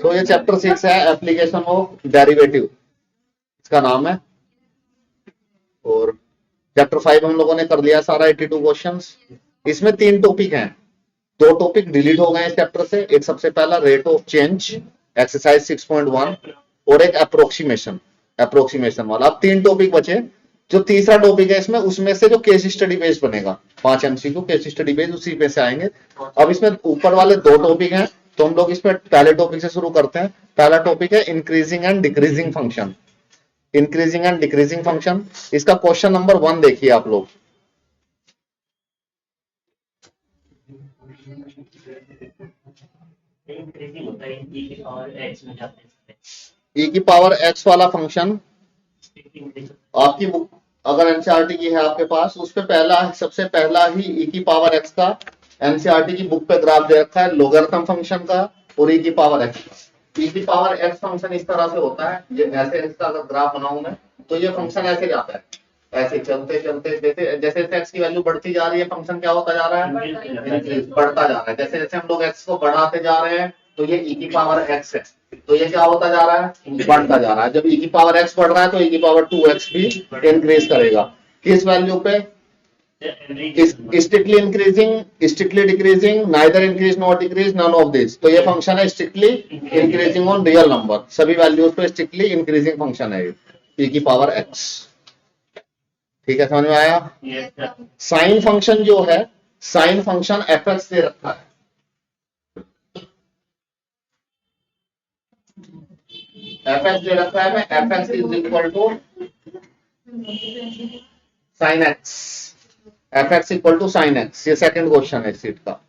तो ये चैप्टर 6 है, एप्लीकेशन ऑफ डेरिवेटिव इसका नाम है। और चैप्टर 5 हम लोगों ने कर लिया सारा, 82 क्वेश्चंस। इसमें 3 टॉपिक हैं, 2 टॉपिक डिलीट हो गए इस चैप्टर से। एक सबसे पहला रेट ऑफ चेंज एक्सरसाइज 6.1 और एक अप्रोक्सीमेशन वाला। अब 3 टॉपिक बचे। जो तीसरा टॉपिक है इसमें, उसमें से जो केस स्टडी बेस्ड बनेगा, 5 MCQ केस स्टडी बेस्ड, उसी पे से आएंगे। अब इसमें ऊपर वाले 2 टॉपिक हैं, तो हम लोग इसमें पहले टॉपिक से शुरू करते हैं। पहला टॉपिक है increasing and decreasing function. Increasing and decreasing function, इसका क्वेश्चन नंबर 1 देखिए आप लोग। e की पावर x वाला फंक्शन आपकी बुक अगर एनसीईआरटी की है आपके पास, उस पे सबसे पहला ही e की पावर x का एनसीईआरटी की बुक पे ग्राफ दे रखा है, लोगरिथम फंक्शन का और e की पावर x। e की पावर x फंक्शन इस तरह से होता है, ये ऐसे इसका अगर ग्राफ बनाऊं मैं, तो ये फंक्शन ऐसे जाता है, ऐसे चलते चलते जैसे जैसे x की वैल्यू बढ़ती जा रही है, फंक्शन क्या होता जा रहा है, बढ़ता जा रहा है। जैसे जैसे हम लोग x को बढ़ाते जा रहे हैं, तो ये e की पावर x है, तो ये क्या होता जा रहा है, बढ़ता जा रहा है। जब e की पावर x बढ़ रहा है, तो e की पावर 2x भी इंक्रीज करेगा। किस वैल्यू पे, strictly increasing, strictly decreasing, neither increase not decrease, none of this. तो ये फंक्शन है strictly increasing on real number, सभी वैल्यूज पे स्ट्रिक्टली इंक्रीजिंग फंक्शन है e की पावर x। ठीक है, समझ में आया। साइन फंक्शन जो है, साइन फंक्शन fx दे रखा है, fx दे रखा है, मैं fx is equal to sine x, fx equal to sine x। ये सेकंड क्वेश्चन है इस सीट का।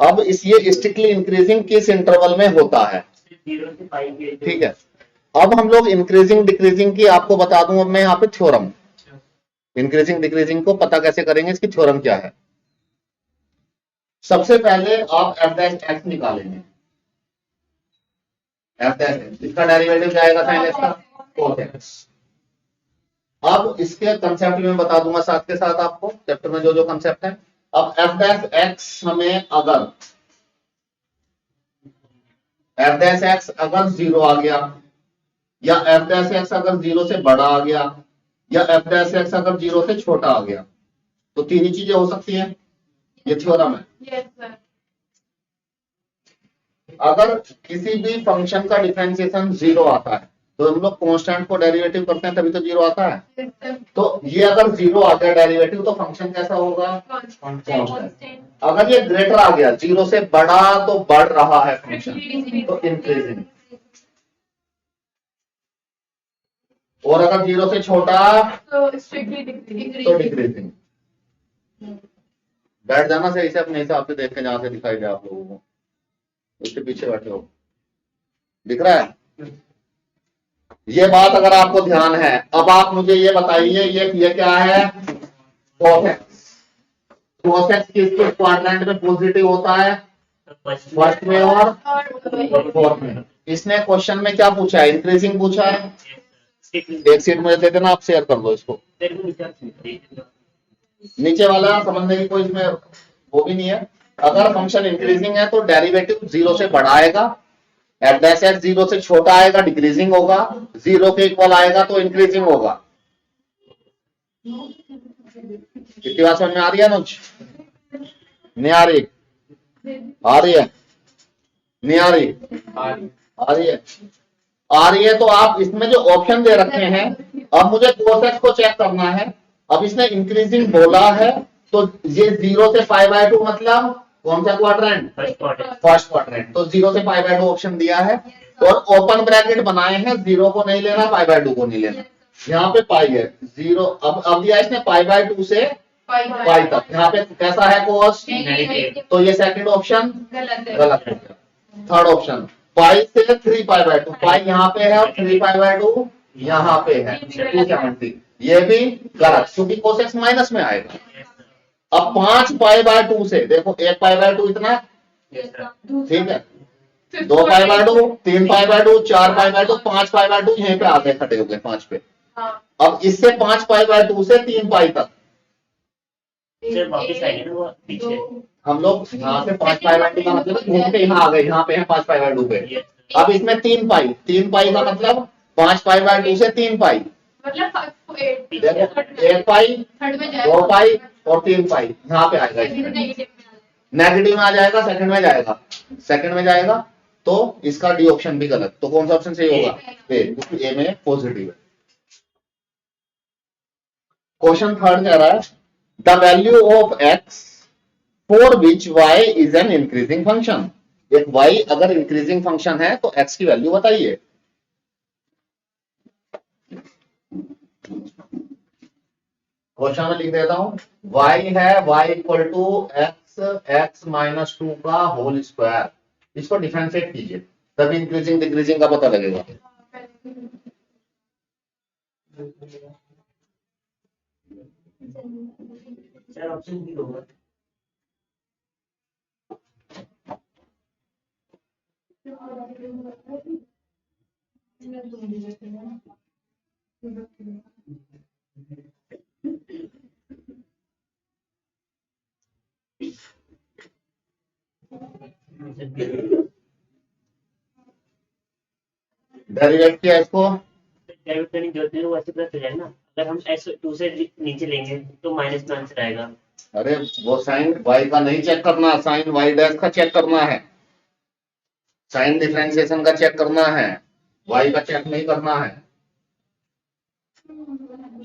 अब इस ये स्ट्रिक्टली इंक्रीजिंग किस इंटरवल में होता है, ठीक है। अब हम लोग इंक्रीजिंग डिक्रीजिंग की आपको बता दूं, अब मैं यहाँ पे थ्योरम, इंक्रीजिंग डिक्रीजिंग को पता कैसे करेंगे, इसकी थ्योरम क्या है। सबसे पहले आप f डैश x निकालेंगे, f डैश x, इसका डेरिवेटिव जाएगा साइन x का cos x। अब इसके कंसेप्ट में बता दूंगा साथ के साथ आपको, चैप्टर में जो जो कंसेप्ट है। अब f डैश x हमें अगर f डैश x अगर 0 आ गया, या f डैश x अगर 0 से बड़ा आ गया, या f डैश x अगर 0 से छोटा आ गया, तो 3 ही चीजें हो सकती हैं। ये थ्योरम है। Yes, sir. अगर किसी भी फंक्शन का डिफरेंशिएशन 0 आता है, तो हम लोग कांस्टेंट को डेरिवेटिव करते हैं, तभी तो 0 आता है। Yes, sir. तो ये अगर 0 आ गया डेरिवेटिव, तो फंक्शन कैसा होगा, Constant. अगर ये ग्रेटर आ गया, 0 से बड़ा, तो बढ़ रहा है फंक्शन, तो इंक्रीजिंग। और अगर 0 से छोटा, So strictly decreasing. तो डिक्रीजिंग। बैठ जाना सही से अपने हिसाब से, देख के जहां से दिखाई दे आप लोगों को, उसके पीछे बैठे हो, दिख रहा है। ये बात अगर आपको ध्यान है, अब आप मुझे ये बताइए, ये क्या है, cos x। cos x किस क्वाड्रेंट में पॉजिटिव होता है, फर्स्ट में और फोर्थ में। इसने क्वेश्चन में क्या पूछा है, इंक्रीजिंग पूछा है। एक सीट मुझे दे देना, आप शेयर कर दो इसको। नीचे वाला समझने की कोई इसमें वो भी नहीं है। अगर फंक्शन इंक्रीजिंग है, तो डेरिवेटिव 0 से बड़ा आएगा, f डैश x 0 से छोटा आएगा, डिक्रीजिंग होगा, 0 के इक्वल आएगा तो इंक्रीजिंग होगा। कितनी बात समझ में आ रही है अनुज, नहीं आ रही, आ रही है, नहीं आ रही, आ रही है, आ रही है। तो आप इसमें जो ऑप्शन दे रखे हैं, अब मुझे cos x को चेक करना है। अब इसने इंक्रीजिंग बोला है, तो ये 0 से π/2 मतलब कौन सा क्वाड्रेंट, फर्स्ट क्वाड्रेंट। तो 0 से π/2 ऑप्शन दिया है, और ओपन ब्रैकेट बनाए हैं, 0 को नहीं लेना, π/2 को नहीं लेना। यहाँ पे पाई है 0, अब दिया इसने π/2 से पाई तक। यहाँ पे कैसा है cos, तो ये सेकंड ऑप्शन गलत हो गया। थर्ड ऑप्शन पाई से 3π/2, पाई यहाँ पे है और 3π/2 यहाँ पे है, 270, ये भी गलत, क्योंकि cos x माइनस में आएगा। अब 5π/2 से देखो, 1π/2 इतना, ठीक है, 2π/2, 3π/2, 4π/2, 5π/2, यहीं पे आगे खड़े हो गए 5 पे। अब इससे 5π/2 से 3π तक, हम लोग यहाँ से 5 पाई बाय 2 का मतलब घूम के यहाँ आ गए, यहाँ पे है 5 पाई बाय 2 पे। Yes. अब इसमें 3 पाई का मतलब 5 पाई बाय 2 से 3 पाई, मतलब 8 देखो 1 पाई, थर्ड में 2 पाई और 3 पाई यहाँ पे आएगा। नेगेटिव में आ जाएगा, सेकंड में जाएगा, सेकंड में जाएगा, तो इसका डी ऑप्शन भी गलत। तो कौन सा ऑप्शन सही होगा? ए, क्योंकि ए में पॉजिटिव है। क्वेश्चन थर्ड कह रहा है the value of X for which Y is an increasing function. एक वाई अगर इंक्रीजिंग फंक्शन है तो एक्स की वैल्यू बताइए। क्वेश्चन में लिख देता हूं, y है y equal to x minus 2 का होल स्क्वायर। इसको डिफरेंशिएट कीजिए, तभी इंक्रीजिंग डिक्रीजिंग का पता लगेगा। सर ऑप्शन बी होगा। डेरिवेट किया इसको, डेबिट करने की जरूरत नहीं, वो ऐसे प्लस हो जाएगा ना। अगर हम x2 से नीचे लेंगे तो माइनस में आंसर आएगा। अरे वो साइन y का नहीं चेक करना, साइन y डैश का चेक करना है, साइन डिफरेंशिएशन का चेक करना है, y का चेक नहीं करना है।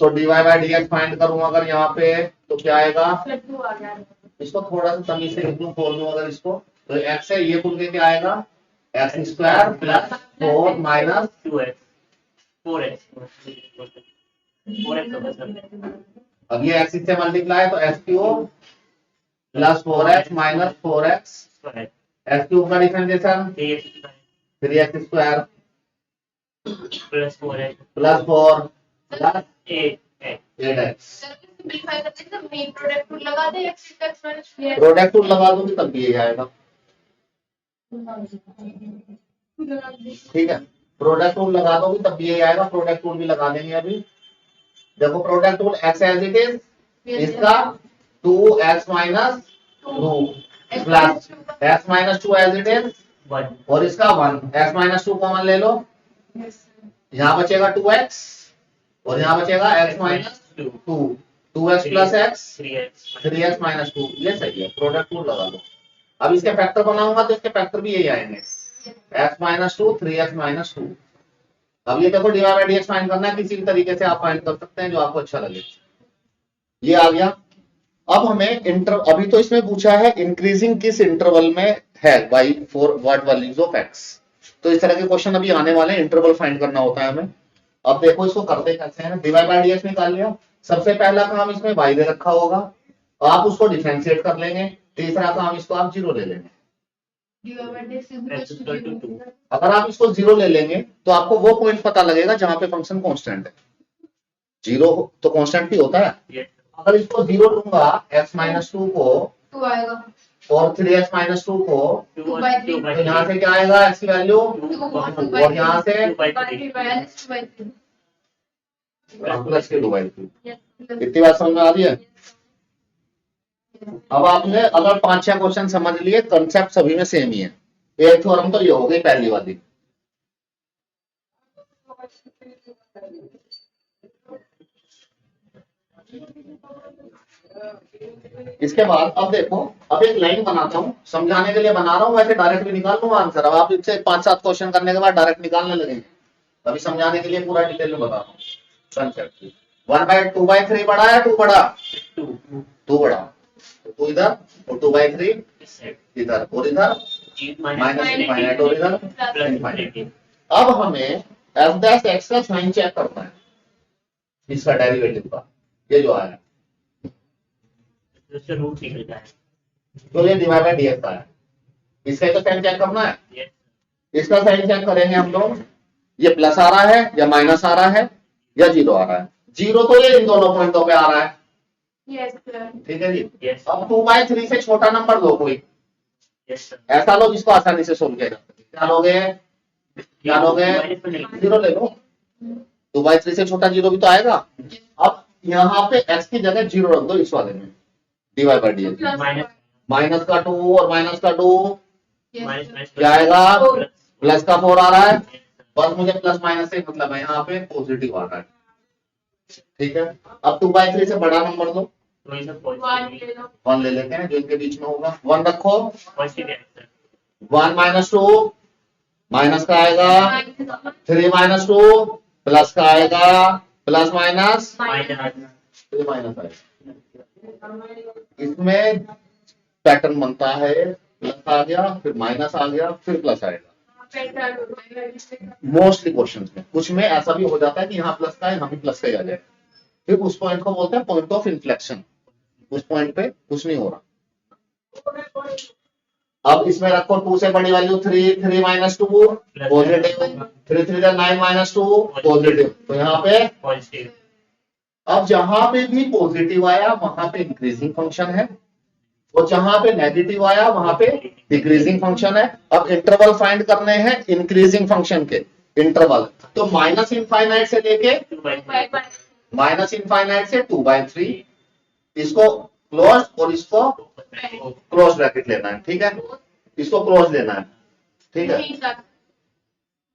तो dy बाय dx फाइंड करूं अगर यहाँ पे तो क्या आएगा? इसको थोड़ा सा तमीज से लिख दूं, खोल दूं अगर इसको, तो x है ये खुल के क्या आएगा? x square plus 4 minus 2x 4x 4x होगा सर। अब ये x से मल्टीप्लाई तो x cube plus 4x minus 4x square x cube का differentiation 3x square plus 4x plus 4 plus 8x। 8x। Product rule लगा दे x प्रोडक्ट रूल लगा दूंगी तब भी यही आएगा, ठीक है। प्रोडक्ट रूल लगा दोगे तब भी यही आएगा, प्रोडक्ट रूल भी लगा देंगे अभी। देखो product rule x as it is, इसका 2x minus 2 plus x minus 2 as it is 1 और इसका 1, x माइनस 2 कॉमन ले लो, यहाँ बचेगा 2x और यहाँ बचेगा x minus 2, 2x plus x 3x minus 2, ये सही है। प्रोडक्ट रूल लगा लो। अब इसके फैक्टर बनाऊंगा तो इसके फैक्टर भी यही आएंगे, x माइनस 2 3x माइनस 2। अब ये देखो डिवाइड बाय डीएक्स फाइंड करना है, किसी भी तरीके से आप फाइंड कर सकते हैं जो आपको अच्छा लगे। ये आ गया। अब हमें अभी तो इसमें पूछा है इंक्रीजिंग किस इंटरवल में है by for what values of x। तो इस तरह के क्वेश्चन अभी आने वाले हैं, इंटरवल फाइंड करना होता है हमें। अब देखो इसको करते कैसे हैं। डिवाइड बाय डीएक्स निकाल लिया, सबसे पहला काम इसमें y दे रखा होगा, आप उसको डिफरेंशिएट कर लेंगे। तीसरा काम इसको आप 0 ले लेंगे। अगर आप इसको 0 ले लेंगे तो आपको वो पॉइंट पता लगेगा जहां पे फंक्शन कांस्टेंट है। 0 तो कांस्टेंट ही होता है। अगर इसको 0 लूंगा x माइनस 2 को 2 आएगा और 3x माइनस 2 को, 2 by 3 तो यहाँ से क्या आएगा x की वैल्यू, 2 और यहाँ से प्लस के 2/3। इतनी बात समझ में आ रही है। अब आपने अगर 5-6 क्वेश्चन समझ लिए, कंसेप्ट सभी में सेम ही है। एक थ्योरम तो ये हो गई पहली वाली। इसके बाद अब देखो, अब एक लाइन बनाता हूं, समझाने के लिए बना रहा हूं, वैसे डायरेक्ट भी निकाल लूंगा आंसर। अब आप इससे 5-7 क्वेश्चन करने के बाद डायरेक्ट निकालने लगेंगे, अभी समझाने के लिए पूरा डिटेल में बता रहा हूँ कंसेप्ट। 1/2/3 बड़ा है 2 बड़ा, 2 बड़ा, तो इधर और 2/3 इधर और इधर माइनस इनफाइनाइट और इधर प्लस इनफाइनाइट। अब हमें f डैश x का साइन चेक करना है, इसका डेरिवेटिव का, ये जो आया उससे रूट निकलता है, तो ये डिवाइड बाय डीएक्स का है। इसका तो साइन चेक करना है, इसका साइन चेक करेंगे हम लोग। ये प्लस आ रहा है या माइनस आ रहा है या 0 आ रहा है। 0 तो ये इन दोनों पॉइंटों पे आ रहा है, ठीक है जी। अब 2/3 से छोटा नंबर लो कोई, ऐसा लो जिसको आसानी से सोल्व किया जा सके। क्या लोगे, 0 ले लो। 2/3 से छोटा 0 भी तो आएगा। अब यहाँ पे x की जगह 0 रख दो इस वाले में, डिवाइड बाय डीएक्स माइनस का 2 और माइनस का 2 माइनस माइनस क्या आएगा? Four. प्लस का 4 आ रहा है। बस मुझे प्लस माइनस से मतलब है, यहाँ पे पॉजिटिव आ रहा है। ठीक है, अब 2/3 से बड़ा नंबर दो, तो ये सब One पॉजिटिव ले लो. 1 ले लेते हैं जो इनके बीच में होगा। 1 रखो, पॉजिटिव आंसर 1 माइनस 2 माइनस का आएगा, Minus 3 माइनस 2 प्लस का आएगा, प्लस माइनस माइनस 3 माइनस आएगा। इसमें पैटर्न बनता है, प्लस आ गया, फिर माइनस आ गया, फिर प्लस आएगा। मोस्टली क्वेश्चंस में, कुछ में ऐसा भी हो जाता है कि यहाँ प्लस का है, यहाँ भी प्लस का ही आ जाएगा। फिर उस पॉइंट को बोलते हैं पॉइंट ऑफ इन्फ्लेक्शन। उस पॉइंट पे कुछ नहीं हो रहा। अब इसमें रखो 2 से बड़ी value 3, 3 minus 2 positive, 3 3 9 minus 2 positive, तो यहाँ पे पॉजिटिव अब जहां पे भी पॉजिटिव आया वहां पे इंक्रीजिंग फंक्शन है, और जहां पे नेगेटिव आया वहां पे डिक्रीजिंग फंक्शन है। अब इंटरवल फाइंड करने हैं इंक्रीजिंग फंक्शन के इंटरवल, तो माइनस इनफाइनाइट से लेके 2/3 माइनस इनफाइनाइट से 2/3, इसको क्लोज और इसको क्लोज ब्रैकेट लेना है। ठीक है, इसको क्लोज लेना है। ठीक है,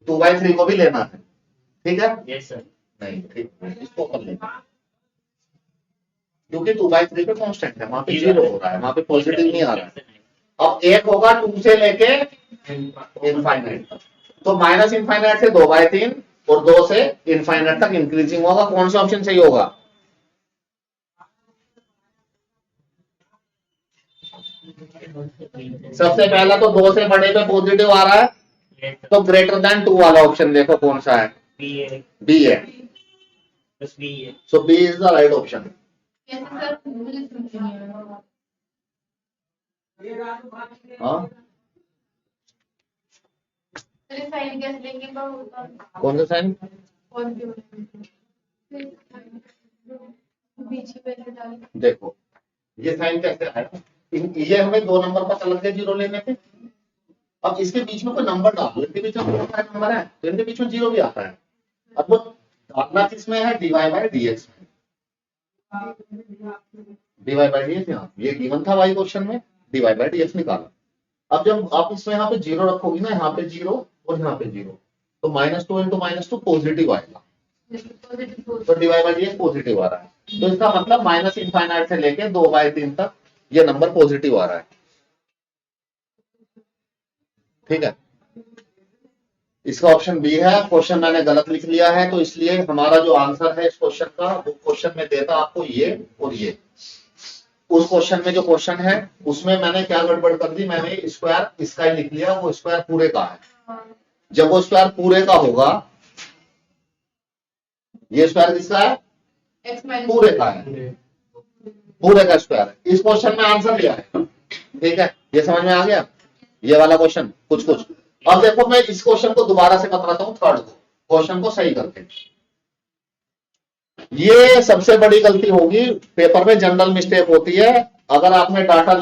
2/3 को भी लेना है। ठीक है, यस सर नहीं ठीक है, इसको कर लेना, क्योंकि 2/3 पे कांस्टेंट है, वहां पे 0 हो रहा है, वहां पे पॉजिटिव नहीं आ रहा है। अब एक होगा 2 से लेके इनफाइनाइट तक, तो माइनस इनफाइनाइट से 2/3 और 2 से इनफाइनाइट तक इंक्रीजिंग होगा। कौन सा ऑप्शन सही होगा? सबसे पहला तो 2 से बड़े पे पॉजिटिव आ रहा है, यस सर तो ग्रेटर देन 2 वाला ऑप्शन देखो कौन सा है। बी है बी है, बस बी है so B is the right option. हाँ, कौन सा साइन? देखो ये साइन कैसे आया, ये हमें 2 नंबर पता लग गया 0 लेने पे। अब इसके बीच में कोई नंबर डालो, इनके बीच में नंबर है तो इनके बीच में 0 भी आता है। अब वो डालना किसमें है? dy/dx में। dy/dx यहाँ ये गिवन था y क्वेश्चन में, dy/dx निकाला। अब जब आप इसमें यहाँ पे 0 रखोगी ना, यहाँ पे 0 और यहाँ पे 0, तो -2 × -2 पॉजिटिव आएगा, तो dy/dx पॉजिटिव आ रहा है। तो इसका मतलब माइनस इनफाइनाइट से लेके 2/3 तक ये नंबर पॉजिटिव आ रहा है। ठीक है, इसका ऑप्शन बी है। क्वेश्चन मैंने गलत लिख लिया है, तो इसलिए हमारा जो आंसर है इस क्वेश्चन का, वो क्वेश्चन में देता आपको ये और ये। उस क्वेश्चन में जो क्वेश्चन है उसमें मैंने क्या गड़बड़ कर दी, मैंने स्क्वायर इसका ही लिख लिया, वो स्क्वायर पूरे का है। जब वो स्क्वायर पूरे का होगा, ये स्क्वायर किसका है? पूरे का है, पूरे का स्क्वायर है। इस क्वेश्चन में आंसर दिया है। ठीक है, ये समझ में आ गया ये वाला क्वेश्चन कुछ कुछ। अब देखो मैं इस क्वेश्चन को दोबारा से बताता हूँ, थर्ड को, क्वेश्चन को सही करके। ये सबसे बड़ी गलती होगी पेपर में, जनरल मिस्टेक होती है। अगर आपने डाटा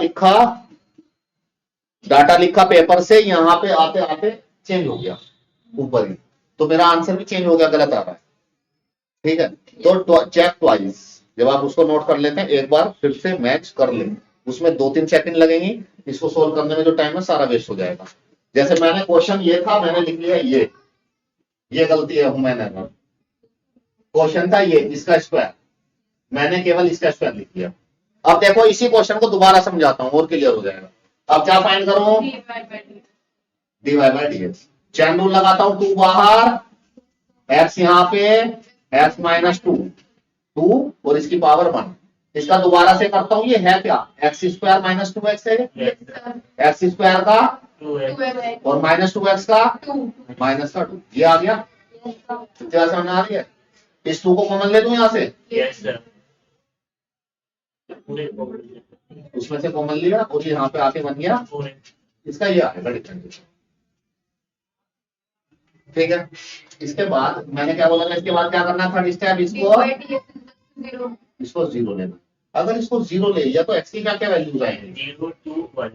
लिखा पेपर से, यहां पे आते आते चेंज हो गया ऊपर ही, तो मेरा आंसर भी चेंज हो गया, गलत आ रहा है। ठीक है, तो चेक ट्वाइस, जब आप उसको नोट कर लेते हैं एक बार फिर से मैच कर लें, उसमें 2-3 सेकंड लगेंगी, इसको सोल्व करने में जो टाइम है सारा वेस्ट हो जाएगा। जैसे मैंने क्वेश्चन ये था, मैंने लिख लिया ये गलती है मैंने, क्वेश्चन था ये इसका स्क्वायर, मैंने केवल इसका स्क्वायर लिख लिया। अब देखो इसी क्वेश्चन को दोबारा समझाता हूं और क्लियर हो जाएगा। अब क्या फाइंड करूं? dy/dx। चैन रूल लगाता हूं, 2 बाहर, x यहाँ पे, x - 2 और इसकी पावर 1। इसका दोबारा से करता हूं, ये है क्या? x² - 2x है, x² का 2 और -2x का -2, ये आ गया। क्या समझ आ रही है? इस 2 को कॉमन ले लूं यहां से, यस सर पूरे उसमें से कॉमन लिया और यहाँ पे आके बन गया पूरे इसका, ये आएगा डिफरेंट। ठीक है, इसके बाद मैंने क्या बोला था, इसके बाद क्या करना था? स्टेप इसको 0 लेना। अगर इसको 0 ले लिया तो x की क्या क्या वैल्यूज आएंगी? 0 2 1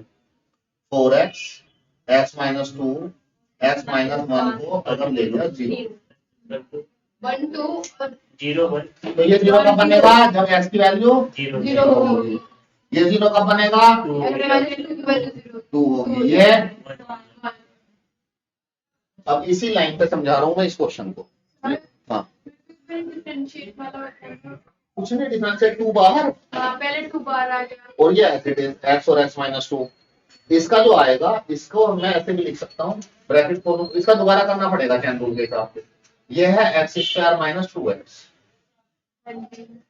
4x, x - 2, x - 1 को अगर ले लिया 0, 1 2 0 1 तो ये 0 का बनेगा जब x की वैल्यू 0 0 होगी। ये 0 कब बनेगा? -2 2 होगी ये। अब इसी लाइन पे समझा रहा हूं मैं इस क्वेश्चन को। हाँ डिफरेंशिएट वाला कुछ नहीं, डिफरेंशिएट 2 बाहर पहले 2 बार आ गया और ये ऐसे x और x माइनस 2। इसका जो आएगा इसको मैं ऐसे भी लिख सकता हूँ, ब्रैकेट खोलूं, इसका दोबारा करना पड़ेगा चैन रूल के हिसाब से। ये है x square minus 2x,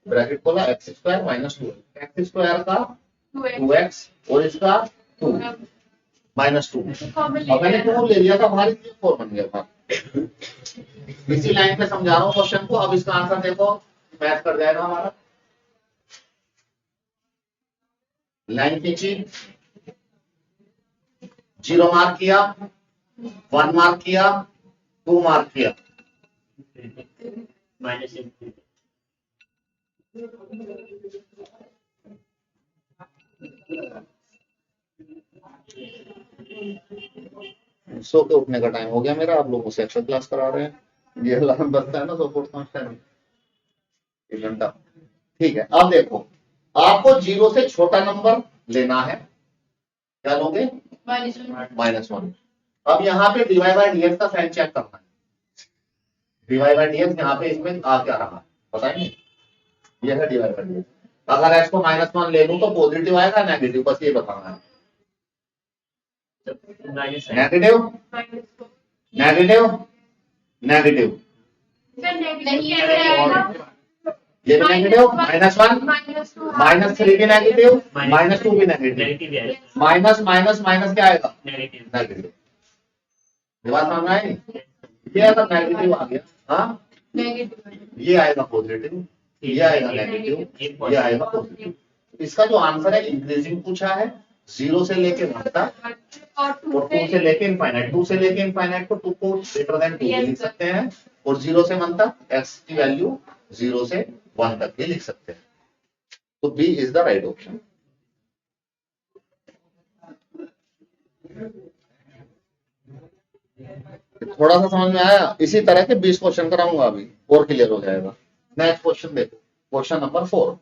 bracket खोला, x square minus 2x, x square का 2x और इसका 2 माइनस 2। अब मैंने 2 ले लिया था, हमारी 4 बन गया था। इसी लाइन पे समझा रहा हूँ क्वेश्चन को। अब इसका आंसर देखो, मैच कर जाएगा हमारा। लाइन खींची, 0 मार्क किया, 1 मार्क किया, 2 मार्क किया। माइनस सो के उठने का टाइम हो गया मेरा, आप लोगों से एक्स्ट्रा क्लास करा रहे हैं। ये अलार्म बजता है ना, सो उठता है 1 घंटा। ठीक है, अब देखो, आपको 0 से छोटा नंबर लेना है, क्या लोगे? -1। अब यहाँ पे डिवाइड बाय डीएक्स का साइन चेक करना है। डिवाइड बाय डीएक्स यहाँ पे इसमें आ क्या रहा है बताएंगे? ये है डिवाइड बाय डीएक्स। अगर x को -1 ले लूं तो पॉजिटिव आएगा नेगेटिव, बस ये बताना है। नेगेटिव नेगेटिव नेगेटिव, ये भी नेगेटिव, -1 -3 भी नेगेटिव, -2 भी नेगेटिव, माइनस माइनस माइनस क्या आएगा? नेगेटिव। ये बात समझ में आई? ये अगर नेगेटिव आ गया, हाँ ये आएगा पॉजिटिव, ये आएगा नेगेटिव, ये आएगा पॉजिटिव। इसका जो आंसर है इंक्रीजिंग पूछा है, 0 से लेके 1 तक और 2 से लेके इनफाइनाइट। 2 से लेके इनफाइनाइट को 2 को ग्रेटर देन 2 लिख सकते हैं, और 0 से 1 तक x की वैल्यू 0 से 1 तक भी लिख सकते हैं। तो B is the right option. थोड़ा सा समझ में आया? इसी तरह के 20 क्वेश्चन कराऊंगा अभी, और क्लियर हो जाएगा। नेक्स्ट क्वेश्चन देखो, क्वेश्चन नंबर 4।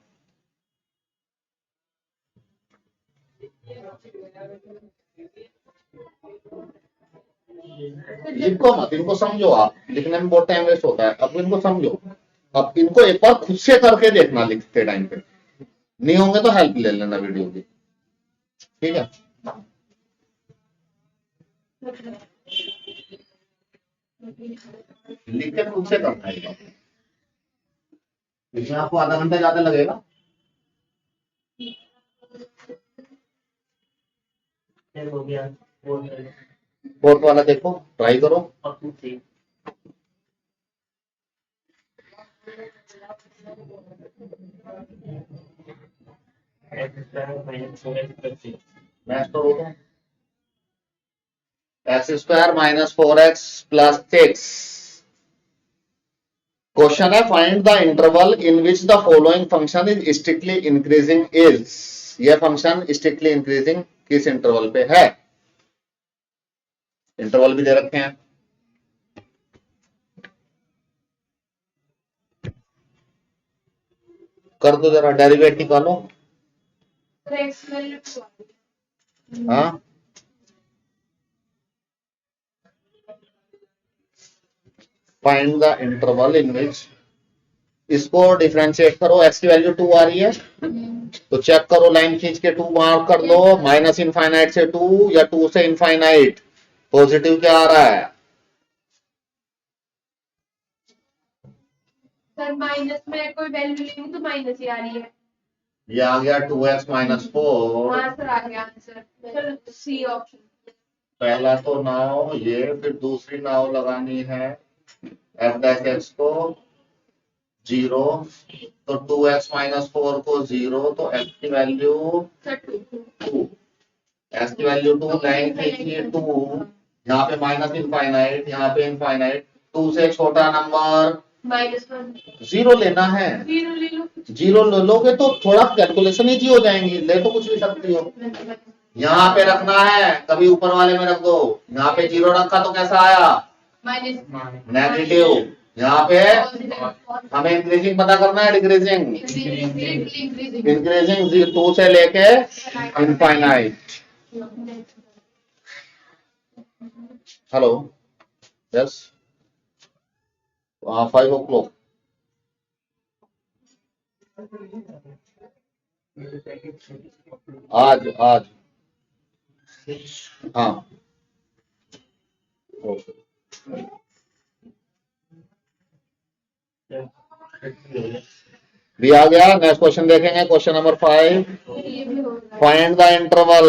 इनको मत, इनको समझो आप, लिखने में बहुत टाइम वेस्ट होता है। अब इनको समझो, अब इनको एक बार खुद से करके देखना लिखते टाइम पे, नहीं होंगे तो हेल्प ले लेना वीडियो की, ठीक है? लिख के खुद से करना है, इसमें आपको आधा घंटा ज्यादा लगेगा। हो गया। फोर्थ वाला देखो, ट्राई करो। मैच तो होगा, x² - 4x + 6। क्वेश्चन है, find the interval in which the following function is strictly increasing is. यह फंक्शन स्ट्रिक्टली इंक्रीजिंग किस इंटरवल पे है? इंटरवल भी दे रखे हैं। कर दो जरा, डेरिवेट निकालो। हाँ फाइंड द इंटरवल इन विच, इसको डिफरेंशिएट करो। x की वैल्यू 2 आ रही है, तो चेक करो, लाइन खींच के 2 मार्क कर दो। -इनफाइनाइट से 2 या 2 से इनफाइनाइट, पॉजिटिव क्या आ रहा है? सर माइनस में कोई वैल्यू लेंगे तो माइनस ही आ रही है। ये आ गया 2x - 4। हाँ सर, आ गया आंसर। चलो सी ऑप्शन। पहला तो नाव ये, फिर दूसरी नाव लगानी है f' को 0, तो 2x - 4 को 0, तो x की वैल्यू 2, x की वैल्यू 2, लाइन खींचिए 2, यहाँ पे -इनफाइनाइट, यहाँ पे इनफाइनाइट। 2 से छोटा नंबर -1, 0 लेना है। 0 ले लो। 0 ले लोगे तो थोड़ा कैलकुलेशन इजी हो जाएंगी, ले तो कुछ भी सकती हो। यहाँ पे रखना है, कभी ऊपर वाले में रख दो। यहाँ पे 0 रखा तो कैसा आया? माइनस। नेगेटिव। यहाँ पे हमें इंक्रीजिंग पता करना है, डिक्रीजिंग, इंक्रीजिंग 2 से लेके इनफाइनाइट। Hello, yes, 5 o'clock। आज हाँ, ओके। भी आ गया। नेक्स्ट क्वेश्चन देखेंगे, question number 5। Find the interval.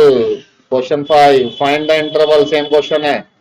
Question 5, find the interval, same question है।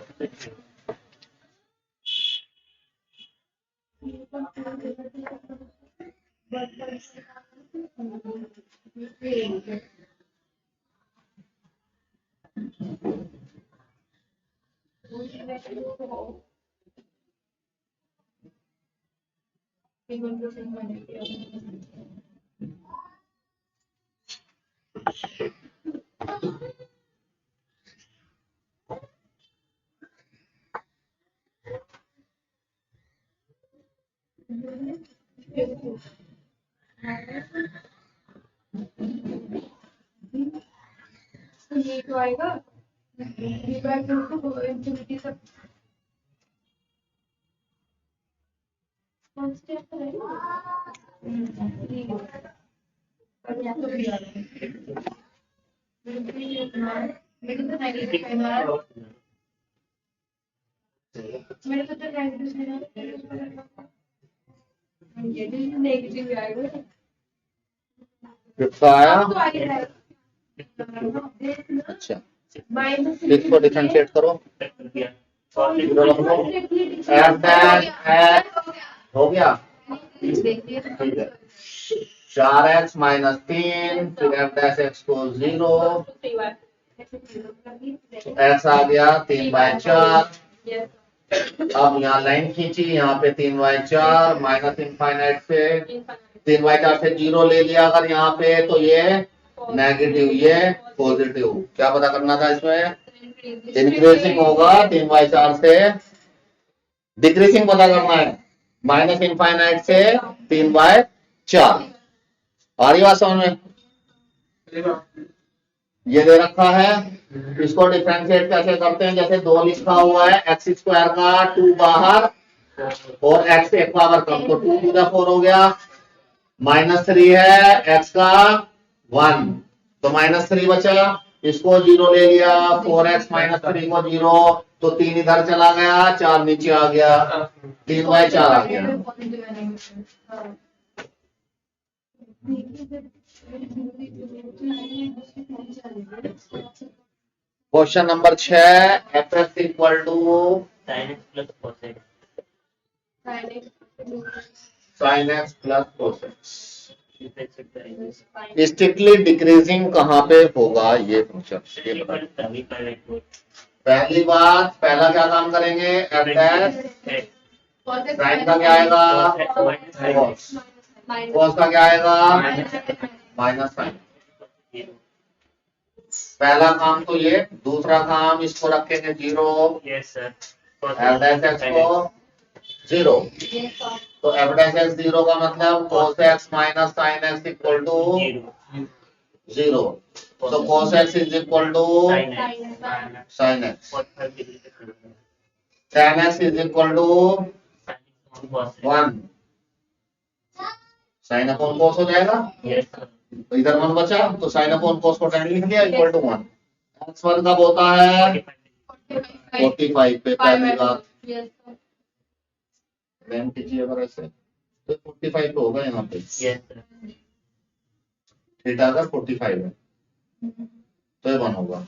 ये तो आएगा इंफिनिटी तक। मेरे को तो नेगेटिव आएगा। कितना आया? तो आ ही रहा है। अच्छा, माइनस इसको डिफरेंशिएट करो। एफ डैश हो गया, देखिए ठीक है। 4x माइनस 3, फिर एफ डैश एक्स को 0, एक्स आ गया 3/4। अब यहाँ लाइन खींची, यहाँ पे 3/4 माइनस इनफाइनाइट से 3/4 से 0 ले लिया अगर यहाँ पे, तो ये नेगेटिव, ये पॉजिटिव। क्या पता करना था इसमें? इंक्रीजिंग होगा 3/4 से, डिक्रीजिंग पता करना है माइनस इनफाइनाइट से 3/4। आ रही बात समझ में? ये दे रखा है, इसको डिफरेंशिएट कैसे करते हैं? जैसे 2 लिखा हुआ है, एक्स स्क्वायर का 2 बाहर और एक्स एक पावर कम, तो 2 to the 4 हो गया। -3 है, एक्स का 1, तो -3 बचा, इसको 0 ले लिया, 4x माइनस 3 को 0, तो 3 इधर चला गया, 4 नीचे आ गया, 3/4 आ गया। Question number 6, F X equal to sin x plus cos x। Sine X plus cos X. Strictly decreasing कहाँ पे होगा ये फंक्शन, ये बता। पहली बात, पहला क्या काम करेंगे? एफ डैश साइन का क्या आएगा? कॉस। कॉस का क्या आएगा? Minus sine. पहला काम तो ये, दूसरा काम इसको रखेंगे 0, yes sir. F dash X को 0, तो एफ डैश एक्स 0 का मतलब cos x minus sine X equal to 0, तो cos x is equal to sine X, tan x is equal to 1 sine upon cos हो जाएगा। तो इधर 1 बचा, तो साइन अपॉन cos को tan लिख दिया इक्वल टू 1। x वर्ग कब होता है? 45 पे। पहली बात रैम कीजिए अगर ऐसे, तो 45 पे होगा यहाँ पे। थीटा अगर 45 है तो ये 1 होगा,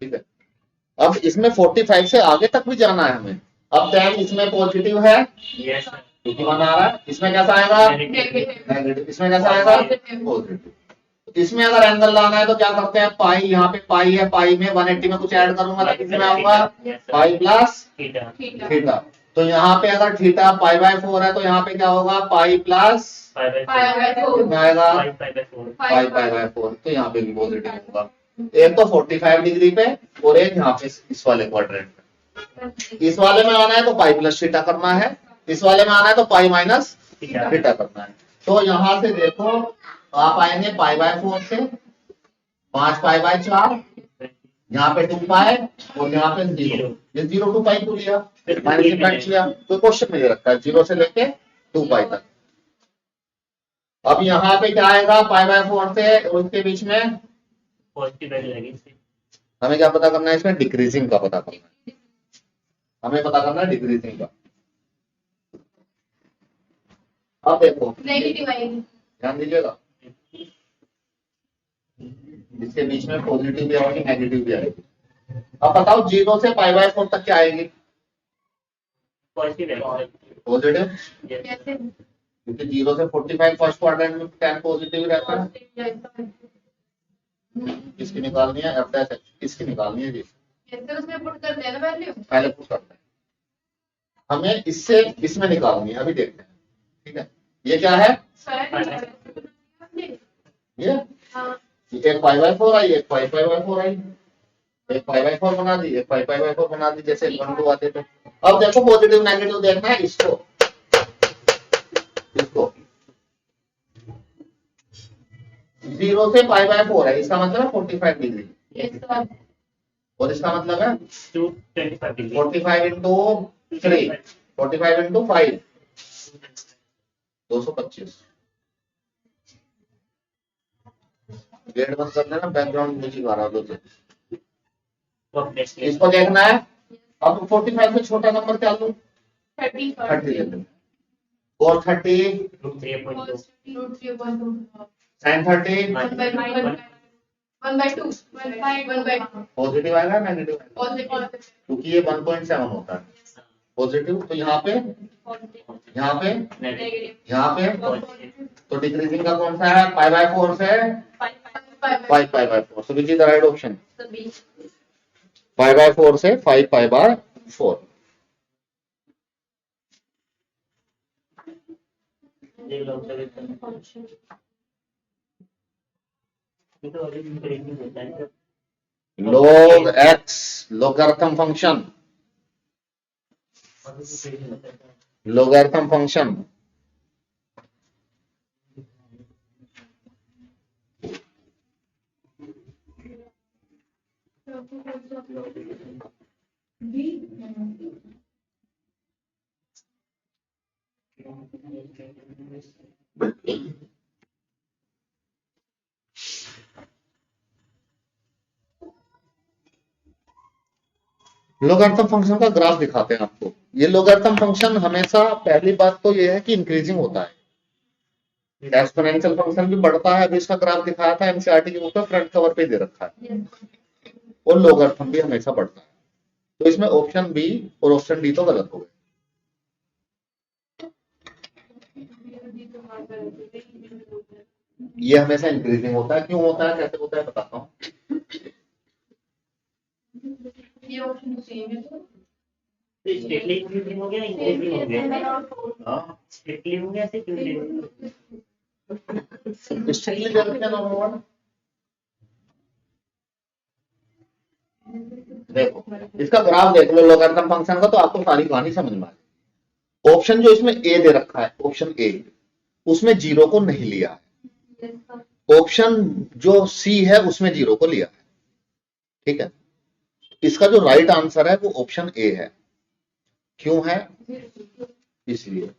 ठीक है। अब इसमें 45 से आगे तक भी जाना है हमें। अब tan इसमें पॉजिटिव है क्योंकि 1 आ रहा है, इसमें कैसा आएगा? नेगेटिव। इसमें कैसा आएगा? पॉजिटिव। इसमें अगर एंगल लाना है तो क्या करते हैं? पाई, यहाँ पे पाई है, पाई में 180 में कुछ ऐड करूंगा तो किसमें आऊंगा? Pi plus theta. तो यहाँ पे अगर थीटा π/4 है तो यहाँ पे क्या होगा? पाई प्लस कितना आएगा? π/4। तो यहाँ पे भी पॉजिटिव होगा। एक तो 45 डिग्री पे और एक यहाँ पे इस वाले क्वाड्रेंट पे। इस वाले में आना है तो पाई प्लस थीटा करना है, इस वाले में आना है तो पाई माइनस थीटा। थीटा करना है। तो यहां से देखो आप आएंगे पाई बाय 4 से 5 पाई बाय 4, यहाँ पे 2 पाई और यहाँ पे 0, ये 0 टू पाई को लिया माइनस इंपैक्ट लिया। तो क्वेश्चन में दे रखा है 0 से लेके 2 पाई तक। अब यहाँ पे क्या आएगा पाई बाय 4 से उसके बीच में पॉजिटिव वैल्यू लगेगी इसमें। हमें क्या पता करना है, इसमें डिक्रीजिंग का पता करना है, हमें पता करना है डिक्रीजिंग का। अब देखो नेगेटिव आएगी। ध्यान दीजिएगा, इसके बीच में पॉजिटिव भी आएगी नेगेटिव भी आएगी। अब बताओ 0 से पाई बाय 4 तक क्या आएगी? Positive value. पॉजिटिव, कैसे? क्योंकि 0 से 45 फर्स्ट क्वाड्रेंट में 10 पॉजिटिव रहता है। किसकी निकालनी है? एफ डैश इसकी निकालनी है जी। कैसे उसमें पुट कर देना वैल्यू? पहले पुट करते हैं, हमें इससे इसमें निकालनी है, अभी देखते हैं। ठीक है, ये क्या है? ये हाँ, एक पाई बाय 4 आई, एक पाई बाय 4 आई, एक पाई बाय 4 बना दी, एक पाई बाय 4 बना दी, जैसे 1 2 आते थे। अब देखो पॉजिटिव नेगेटिव देखना है, इसको इसको 0 से पाई बाय 4 है, इसका मतलब है 45 डिग्री, और इसका मतलब है 225 डिग्री। 45 into 3, 45 into 5, 225। गेट बंद कर देना, बैकग्राउंड म्यूजिक आ रहा है तो। इसको देखना है। अब 45 से छोटा नंबर क्या लूं? 30 ले लूं, और 30 3.2 sin 30 पॉजिटिव आएगा नेगेटिव आएगा? क्योंकि ये 1.7 होता है पॉजिटिव, तो यहाँ पे यहाँ पे यहाँ पे तो डिक्रीजिंग का कौन सा है? पाई बाय 4 से 5 pi by 4, so which is the right option? Pi by 4 से 5 pi by 4। log x logarithm function, logarithm function logarithm function का ग्राफ दिखाते हैं आपको। ये लोगारिथम फंक्शन हमेशा, पहली बात तो ये है कि इंक्रीजिंग होता है, एक्सपोनेंशियल फंक्शन भी बढ़ता है। अभी इसका ग्राफ दिखाया था एनसीईआरटी के ऊपर, फ्रंट कवर पे दे रखा है, और लोगारिथम भी हमेशा बढ़ता है। तो इसमें ऑप्शन बी और ऑप्शन डी तो गलत हो गए। ये हमेशा इंक्रीजिंग होता है, क्यों होता है, कैसे होता है बताता हूँ। ये ऑप्शन सेम है तो स्ट्रिक्टली इंक्रीजिंग हो गया, इंक्रीजिंग हो गया, हाँ स्ट्रिक्टली हो गया ऐसे क्यों दे रहे हो? स्ट्रिक्टली दे रखे हैं नंबर 1। देखो इसका ग्राफ देख लो लोगारिथम फंक्शन का, तो आपको सारी कहानी समझ में आएगी। ऑप्शन जो इसमें ए दे रखा है, ऑप्शन ए, उसमें 0 को नहीं लिया है। ऑप्शन जो सी है उसमें 0 को लिया है। ठीक है, इसका जो राइट आंसर है वो ऑप्शन ए है। क्यों है? इसलिए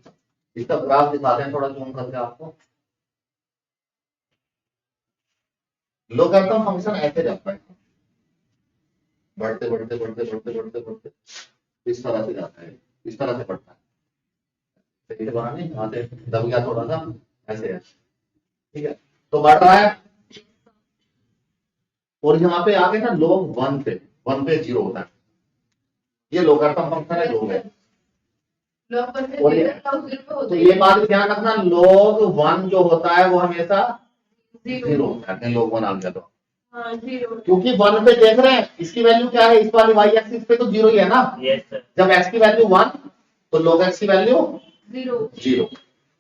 इसका ग्राफ दिखाते हैं थोड़ा जूम करके आपको। लोगारिथम फंक्शन ऐसे जाता है, बढ़ते बढ़ते बढ़ते बढ़ते बढ़ते बढ़ते इस तरह से जाता है, इस तरह से बढ़ता है। देखिए बाहर नहीं, यहाँ से दब गया थोड़ा सा, ऐसे है। ठीक है, तो बढ़ रहा है, और यहाँ पे आगे ना log 1 पे 0 होता है। ये लोगारिथम फंक्शन है, log है। लॉग पर और ये- तो ये बात ध्यान रखना, log 1 जो होता है वो हमेशा 0 होता है। log 1 आ गया तो, हाँ 0, क्योंकि 1 पे देख रहे हैं, इसकी वैल्यू क्या है, इस वाली y एक्सिस पे तो 0 ही है ना। Yes sir. जब x की वैल्यू 1 तो log x की वैल्यू 0।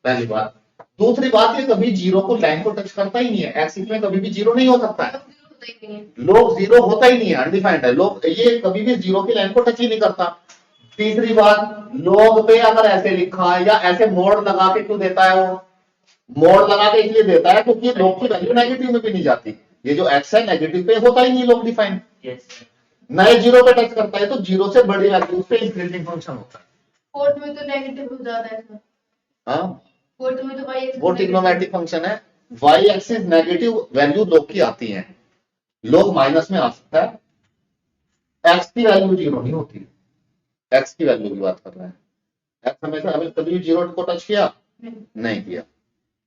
पहली बात। दूसरी बात, ये कभी 0 को लाइन को टच करता ही नहीं है, एक्सिस में कभी भी 0 नहीं हो सकता है। log 0 होता ही नहीं है, अनडिफाइंड है। log ये कभी भी 0 की लाइन को टच ही नहीं करता। तीसरी बात, लोग पे अगर ऐसे लिखा है या ऐसे मोड़ लगा के क्यों देता है, वो मोड़ लगा के इसलिए देता है क्योंकि लोग की वैल्यू नेगेटिव में भी नहीं जाती। ये जो एक्स है नेगेटिव पे होता ही नहीं लोग डिफाइन, यस नए जीरो पे टच करता है, तो जीरो से बड़ी वैल्यू पे इंक्रीजिंग फंक्शन होता है। कोर्ट में तो नेगेटिव हो जाता है सर, हाँ, कोर्ट में तो भाई वो ट्रिग्नोमेट्रिक फंक्शन है। वाई एक्सिस नेगेटिव वैल्यू लोग की आती है, लोग माइनस में आ सकता है, एक्स की वैल्यू जीरो नहीं होती। एक्स की वैल्यू की बात कर रहे हैं, एक्स हमेशा हमें कभी जीरो को टच किया नहीं किया।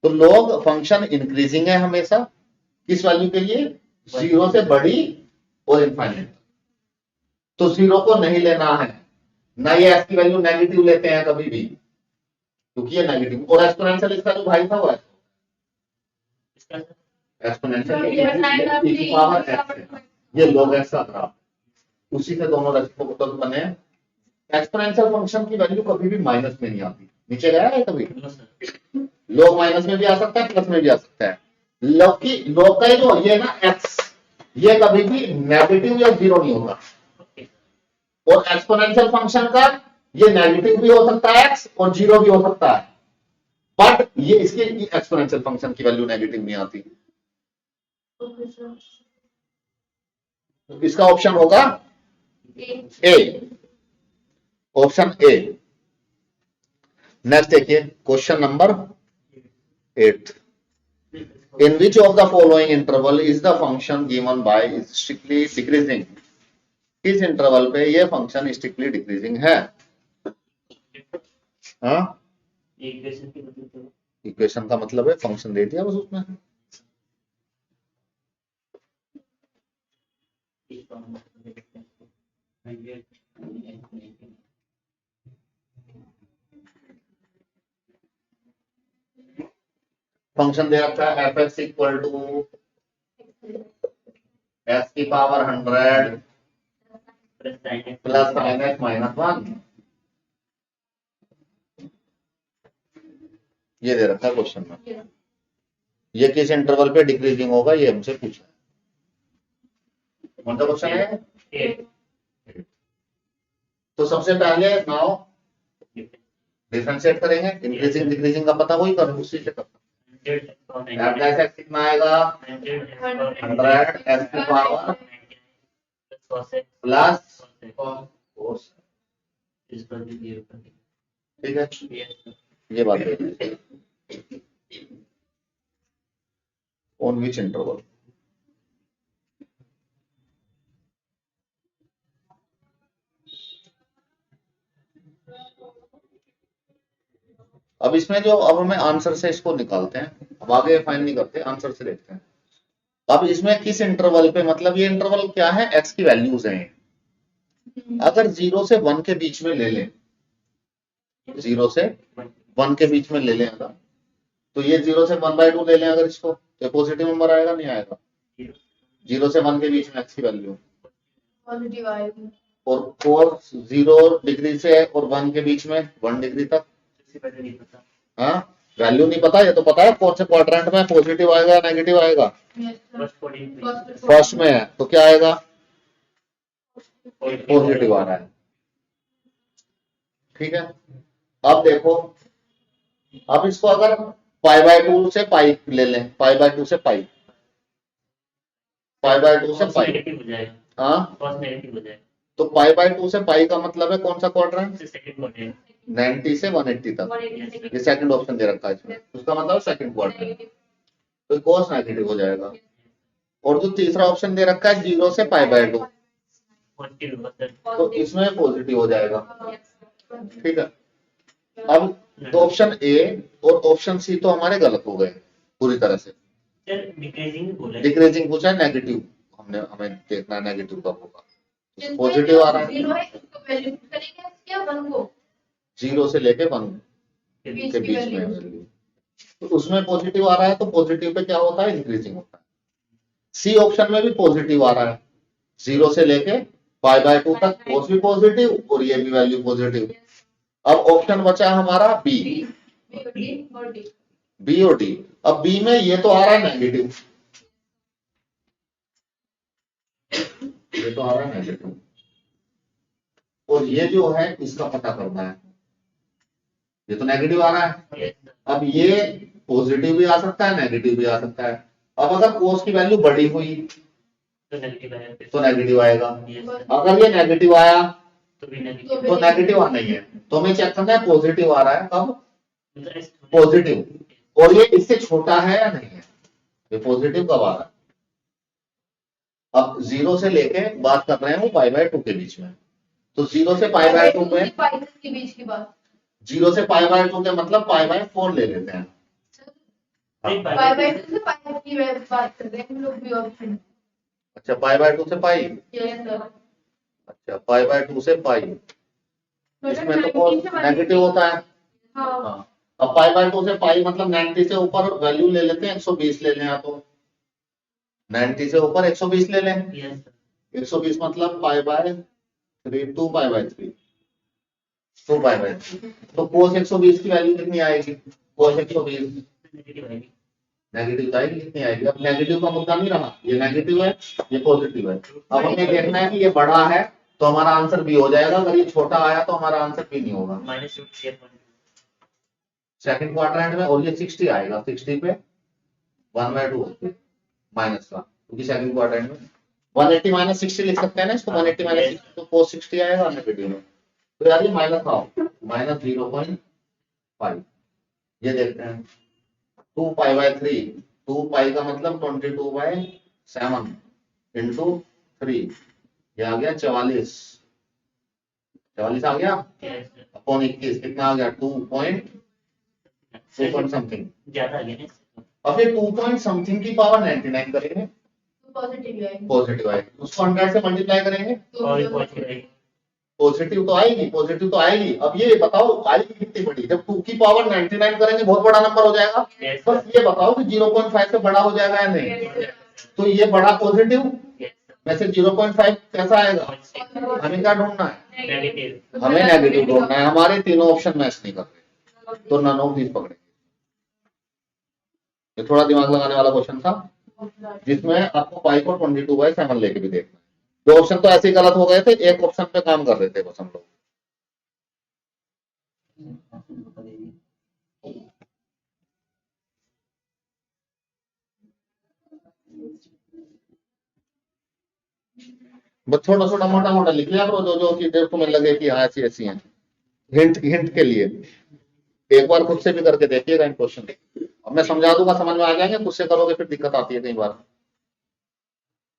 तो लोग फंक्शन इंक्रीजिंग है हमेशा, किस वैल्यू के लिए, जीरो से बड़ी और इनफाइनाइट। तो जीरो को नहीं लेना है, ना ये एक्स की वैल्यू नेगेटिव लेते हैं कभी भी, क्योंकि ये नेगेटिव। और एक्सपोनेंशियल इसका जो भाई था वो एक्सपोनेंशियल, ये लोग एक्स का ग्राफ, उसी से दोनों रेसिप्रोकल बने। एक्सपोनेंशियल फंक्शन की वैल्यू कभी भी माइनस में नहीं आती, नीचे गया है कभी, लोग माइनस में भी आ सकता है, प्लस में भी आ सकता है। लोग का जो ये ना एक्स, ये कभी भी नेगेटिव या जीरो नहीं होगा। और एक्सपोनेंशियल फंक्शन का ये नेगेटिव भी हो सकता है एक्स, और जीरो भी हो सकता है, बट ये इसके एक्सपोनेंशियल फंक्शन की वैल्यू नेगेटिव नहीं आती। इसका ऑप्शन होगा ए, ऑप्शन ए। नेक्स्ट देखिए question number 8, in which of the following interval is the function given by is strictly decreasing? किस इंटरवल पे ये फंक्शन स्ट्रिक्टली डिक्रीजिंग है? हाँ, इक्वेशन का मतलब है फंक्शन दे दिया बस उसमें। फंक्शन दे रखा है F X equal to X की power 100 plus sine X minus 1, ये दे रखा है क्वेश्चन में। ये किस इंटरवल पे डिक्रीजिंग होगा ये हमसे पूछा है। कौन सा क्वेश्चन है? तो सबसे पहले नाउ डिफरेंशिएट करेंगे, इंक्रीजिंग डिक्रीजिंग का पता वही करो, उसी से करना। एक्स कितना आएगा 100 एक्स की पावर प्लस cos, ठीक है, ये बात है। ऑन विच इंटरवल, अब इसमें जो अब हमें आंसर से इसको निकालते हैं, अब आगे फाइंड नहीं करते, आंसर से देखते हैं। अब इसमें किस इंटरवल पे, मतलब ये इंटरवल क्या है, एक्स की वैल्यूज हैं। अगर 0 से 1 के बीच में ले लें, 0 से 1 के बीच में ले लें अगर, तो ये 0 से 1/2 ले लें अगर इसको, तो पॉजिटिव नंबर आएगा नहीं आएगा? 0 से 1 के बीच में एक्स की वैल्यू पॉजिटिव आएगी। और 0 डिग्री से और 1 के बीच में 1 डिग्री तक हाँ वैल्यू नहीं पता, ये तो पता है कौन से क्वाड्रेंट में पॉजिटिव आएगा नेगेटिव आएगा। फर्स्ट में है तो क्या आएगा, पॉजिटिव आ रहा है, ठीक है। अब देखो, अब इसको अगर π/2 से पाई ले लें, π/2 से पाई, π/2 से पाई, हाँ तो π/2 से पाई का मतलब है कौन सा क्वाड्रेंट, 90 से 180 तक, ये सेकंड ऑप्शन दे रखा है इसमें, उसका मतलब सेकंड क्वाड्रेंट, तो cos नेगेटिव हो जाएगा। और जो तीसरा ऑप्शन दे रखा है 0 से π/2, तो इसमें पॉजिटिव हो जाएगा, ठीक है। अब तो ऑप्शन ए और ऑप्शन सी तो हमारे गलत हो गए पूरी तरह से। डिक्रीजिंग पूछा है, नेगेटिव हमें देखना है नेगेटिव कब होगा, पॉजिटिव आ रहा है 0 से लेके 1 के बीच में वैल्यू, तो उसमें पॉजिटिव आ रहा है, तो पॉजिटिव पे क्या होता है, इंक्रीजिंग होता है। सी ऑप्शन में भी पॉजिटिव आ रहा है, 0 से लेके π/2 तक भी पॉजिटिव और ये भी वैल्यू पॉजिटिव। अब ऑप्शन बचा हमारा बी और डी। अब बी में ये तो आ रहा है नेगेटिव, ये तो आ रहा है नेगेटिव, और ये जो है इसका पता करना है। ये तो नेगेटिव आ रहा है। Yes, sir. अब ये पॉजिटिव भी आ सकता है, नेगेटिव भी आ सकता है। अब अगर कोस की वैल्यू बड़ी हुई तो नेगेटिव आया फिर। तो नेगेटिव आएगा। Yes, sir. अगर ये नेगेटिव आया तो भी नेगेटिव। तो नेगेटिव आना ही है। तो हमें चेक करना है पॉजिटिव आ रहा है कब, मतलब इस- पॉजिटिव, और ये इससे छोटा है या नहीं है, ये पॉजिटिव कब आ रहा है। अब 0 से लेके बात कर रहे हैं वो π/2 के बीच में, तो 0 से π/2 में, माइनस के बीच की बात। 0 से π/2 के मतलब π/4 ले लेते हैं। नहीं, पाई पाई- बाय 2 से पाई की बात कर रहे हैं हम लोग भी ऑप्शन। अच्छा π/2 से पाई, यस सर। अच्छा π/2 से पाई, इसमें तो कोस नेगेटिव होता है। हाँ हाँ, अब π/2 से पाई मतलब 90 से ऊपर वैल्यू ले लेते हैं, 120 ले लें, या तो 90 से ऊपर 120 ले लें। Yes, sir. 120 मतलब π/3 2 π/3 2 π/3, तो कोस 120 की वैल्यू कितनी आएगी, कोस 120 नेगेटिव आएगी। नेगेटिव आएगी, कितनी आएगी। अब नेगेटिव का मुद्दा नहीं रहा, ये नेगेटिव है ये पॉजिटिव है। अब हमें देखना है कि ये बड़ा है तो हमारा आंसर बी हो जाएगा, अगर ये छोटा आया तो हमारा आंसर बी नहीं होगा। -2 सेकंड क्वाड्रेंट में, और ये 60 आएगा, 60 पे 1/2 माइनस का, क्योंकि सेकंड क्वाड्रेंट में 180 माइनस 60 लिख सकते हैं ना इसको, 180 माइनस 60 तो cos 60 आएगा नेगेटिव में। तो यार ये माइनस आओ, -0.5, ये देखते हैं 2 π/3, 2 पाई का मतलब 22/7 इंटू 3, ये आ गया 44 आ गया Yes, sir. अपॉन 21, कितना आ गया 2 समथिंग। ज्यादा आ गया ना इससे। अब ये 2 समथिंग की पावर 99 करेंगे, तो पॉजिटिव आएगी। पॉजिटिव आएगी, उसको 100 से मल्टीप्लाई करेंगे, और भी पॉजिटिव आएगी। पॉजिटिव तो आएगी, पॉजिटिव तो आएगी। अब ये बताओ आएगी कितनी बड़ी, जब 2 की पावर 99 करेंगे बहुत बड़ा नंबर हो जाएगा। Yes, बस sir. ये बताओ कि 0.5 से बड़ा हो जाएगा या नहीं, तो ये बड़ा पॉजिटिव Yes, sir. में से 0.5 कैसा आएगा, हमें क्या ढूंढना है, नेगेटिव। हमें नेगेटिव ढूंढना है। हमारे तीनों ऑप्शन मैच नहीं कर रहे, तो नन ऑफ दीज पकड़ेंगे। ये थोड़ा दिमाग लगाने वाला क्वेश्चन था, जिसमें आपको पाई को 22/7 लेके भी देखना है। दो ऑप्शन तो ऐसे ही गलत हो गए थे, एक ऑप्शन पे काम कर रहे थे बस हम लोग। बस थोड़ा थोड़ा मोटा मोटा लिख लिया करो, जो जो चीजें तुम्हें लगे कि हाँ ऐसी ऐसी हैं, हिंट के लिए। एक बार खुद से भी करके देखिएगा इन क्वेश्चन। अब मैं समझा दूंगा, समझ में आ जाएंगे, खुद से करोगे फिर दिक्कत आती है कई बार।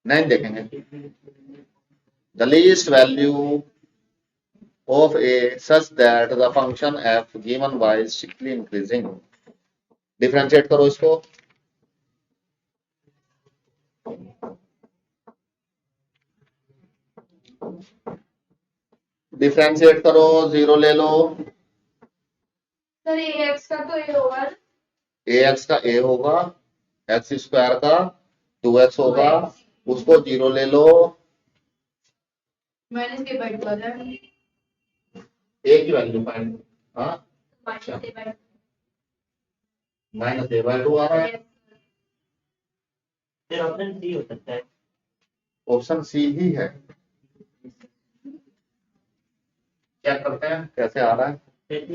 नहीं देखेंगे, the least value of a such that the function f given y is strictly increasing। Differentiate करो इसको, डिफरेंशिएट करो, 0 ले लो, सर ax का तो ये होगा, ax का a होगा, x स्क्वायर का 2x होगा, उसको 0 ले लो, माइनस के बाय 2 आ जाएगा। a की वैल्यू फाइंड, हाँ माइनस के बाय -a/2 आ रहा है। फिर ऑप्शन सी हो सकता है। ऑप्शन सी ही है, क्या करते हैं कैसे आ रहा है, फिर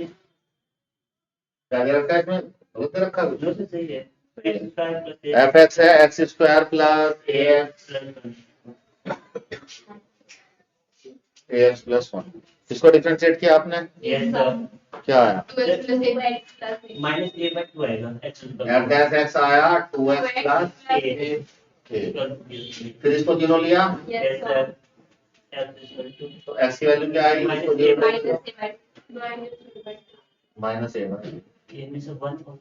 क्या दे रखा है इसमें, गलत दे रखा है जो से सही है। एफ एक्स है x square plus ax plus 1, इसको डिफरेंशिएट किया आपने, Yes, sir. क्या आया, 2x + ax + a। -a/2 आएगा। x f डैश x आया 2x plus a a, Yes, फिर इसको 0 लिया, yes sir. sir. F is equal to तो x की वैल्यू क्या आएगी, इसको 0 लिया, माइनस a/2 a में से 1 और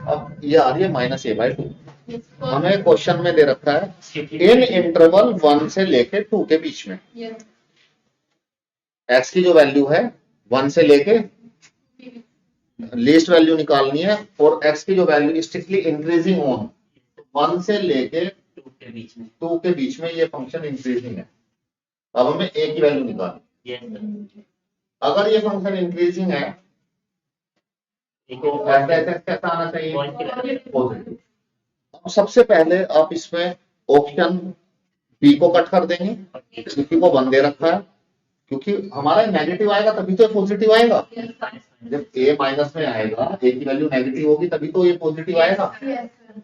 अब ये आ रही है -a/2। हमें क्वेश्चन में दे रखा है इन इंटरवल 1 से लेके 2 के बीच में यस x की जो वैल्यू है 1 से लेके लीस्ट वैल्यू निकालनी है, और x की जो वैल्यू स्ट्रिक्टली इंक्रीजिंग ऑन 1 से लेके 2 के बीच में। 2 के बीच में ये फंक्शन इंक्रीजिंग है। अब हमें a की वैल्यू निकालनी, Yes, sir. अगर ये फंक्शन इंक्रीजिंग है तो f कैसा आना चाहिए, Positive. पॉजिटिव। अब सबसे पहले आप इसमें ऑप्शन पी को कट कर देंगे, क्योंकि वो 1 दे रखा है, क्योंकि हमारा नेगेटिव आएगा तभी तो पॉजिटिव आएगा। जब ए माइनस में आएगा, ए की वैल्यू नेगेटिव होगी तभी तो ये पॉजिटिव आएगा। Yes, sir.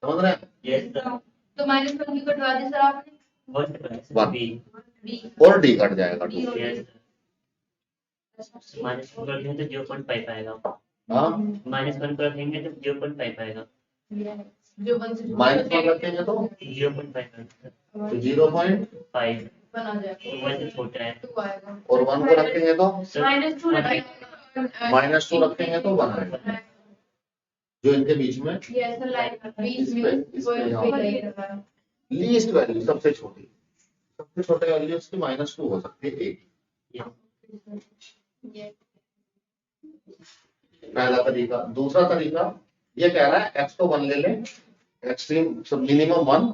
समझ रहे हैं? यस सर, तो -1 की कटवा दी सर आपने। 1 बी, B. और डी कट जाएगा 2। यस माइनस 1 कर देंगे तो 0.5 आएगा, हाँ, -1 कर देंगे तो 0.5 आएगा, जो 1 से माइनस 1 रखेंगे तो 0.5 आएगा, 0.5 5 बना जाएगा। तो 1 से छोटा है, 2 आएगा। और 1 को रखेंगे तो -2 रखेंगे। -2 रखेंगे तो 1 आएगा, जो इनके बीच में Yes, sir, like बीच में इस पे कोई यहाँ कोई नहीं रखा है। लीस्ट वैल्यू सबसे छोटे वैल्यू इसकी -2 हो सकती है 1। Yes. पहला तरीका। दूसरा तरीका ये कह रहा है x को 1 ले लें, एक्सट्रीम सब मिनिमम 1,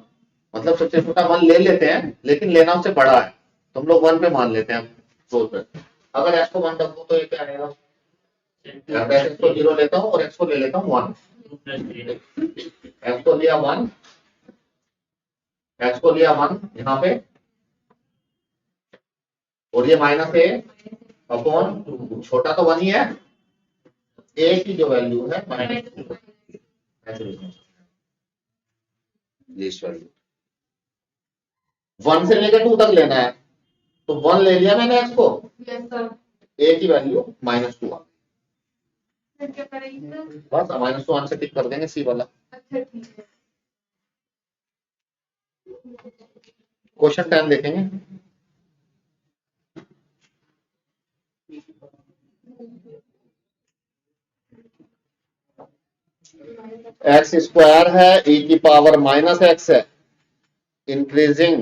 मतलब सबसे छोटा 1 ले लेते हैं, लेकिन लेना उससे बड़ा है तो हम लोग 1 पे मान लेते हैं सोच पे। अगर x को 1 रख दूं तो ये क्या आएगा? मैं x को 0 लेता हूँ और x को ले लेता हूँ 1। 2 + 3 x को लिया 1, x को लिया 1 यहाँ पे, और ये -a अपॉन 2, छोटा तो 1 ही है, a की जो वैल्यू है -2 ऐसे लिखना लीस्ट वैल्यू 1 से लेकर 2 तक लेना है, तो 1 ले लिया मैंने x को, Yes, sir. a की वैल्यू -2 आ गई। फिर क्या करेंगे सर? बस -1 से टिक कर देंगे सी वाला। अच्छा ठीक है। क्वेश्चन 10 देखेंगे। एक्स स्क्वायर है, e की पावर -x है, इंक्रीजिंग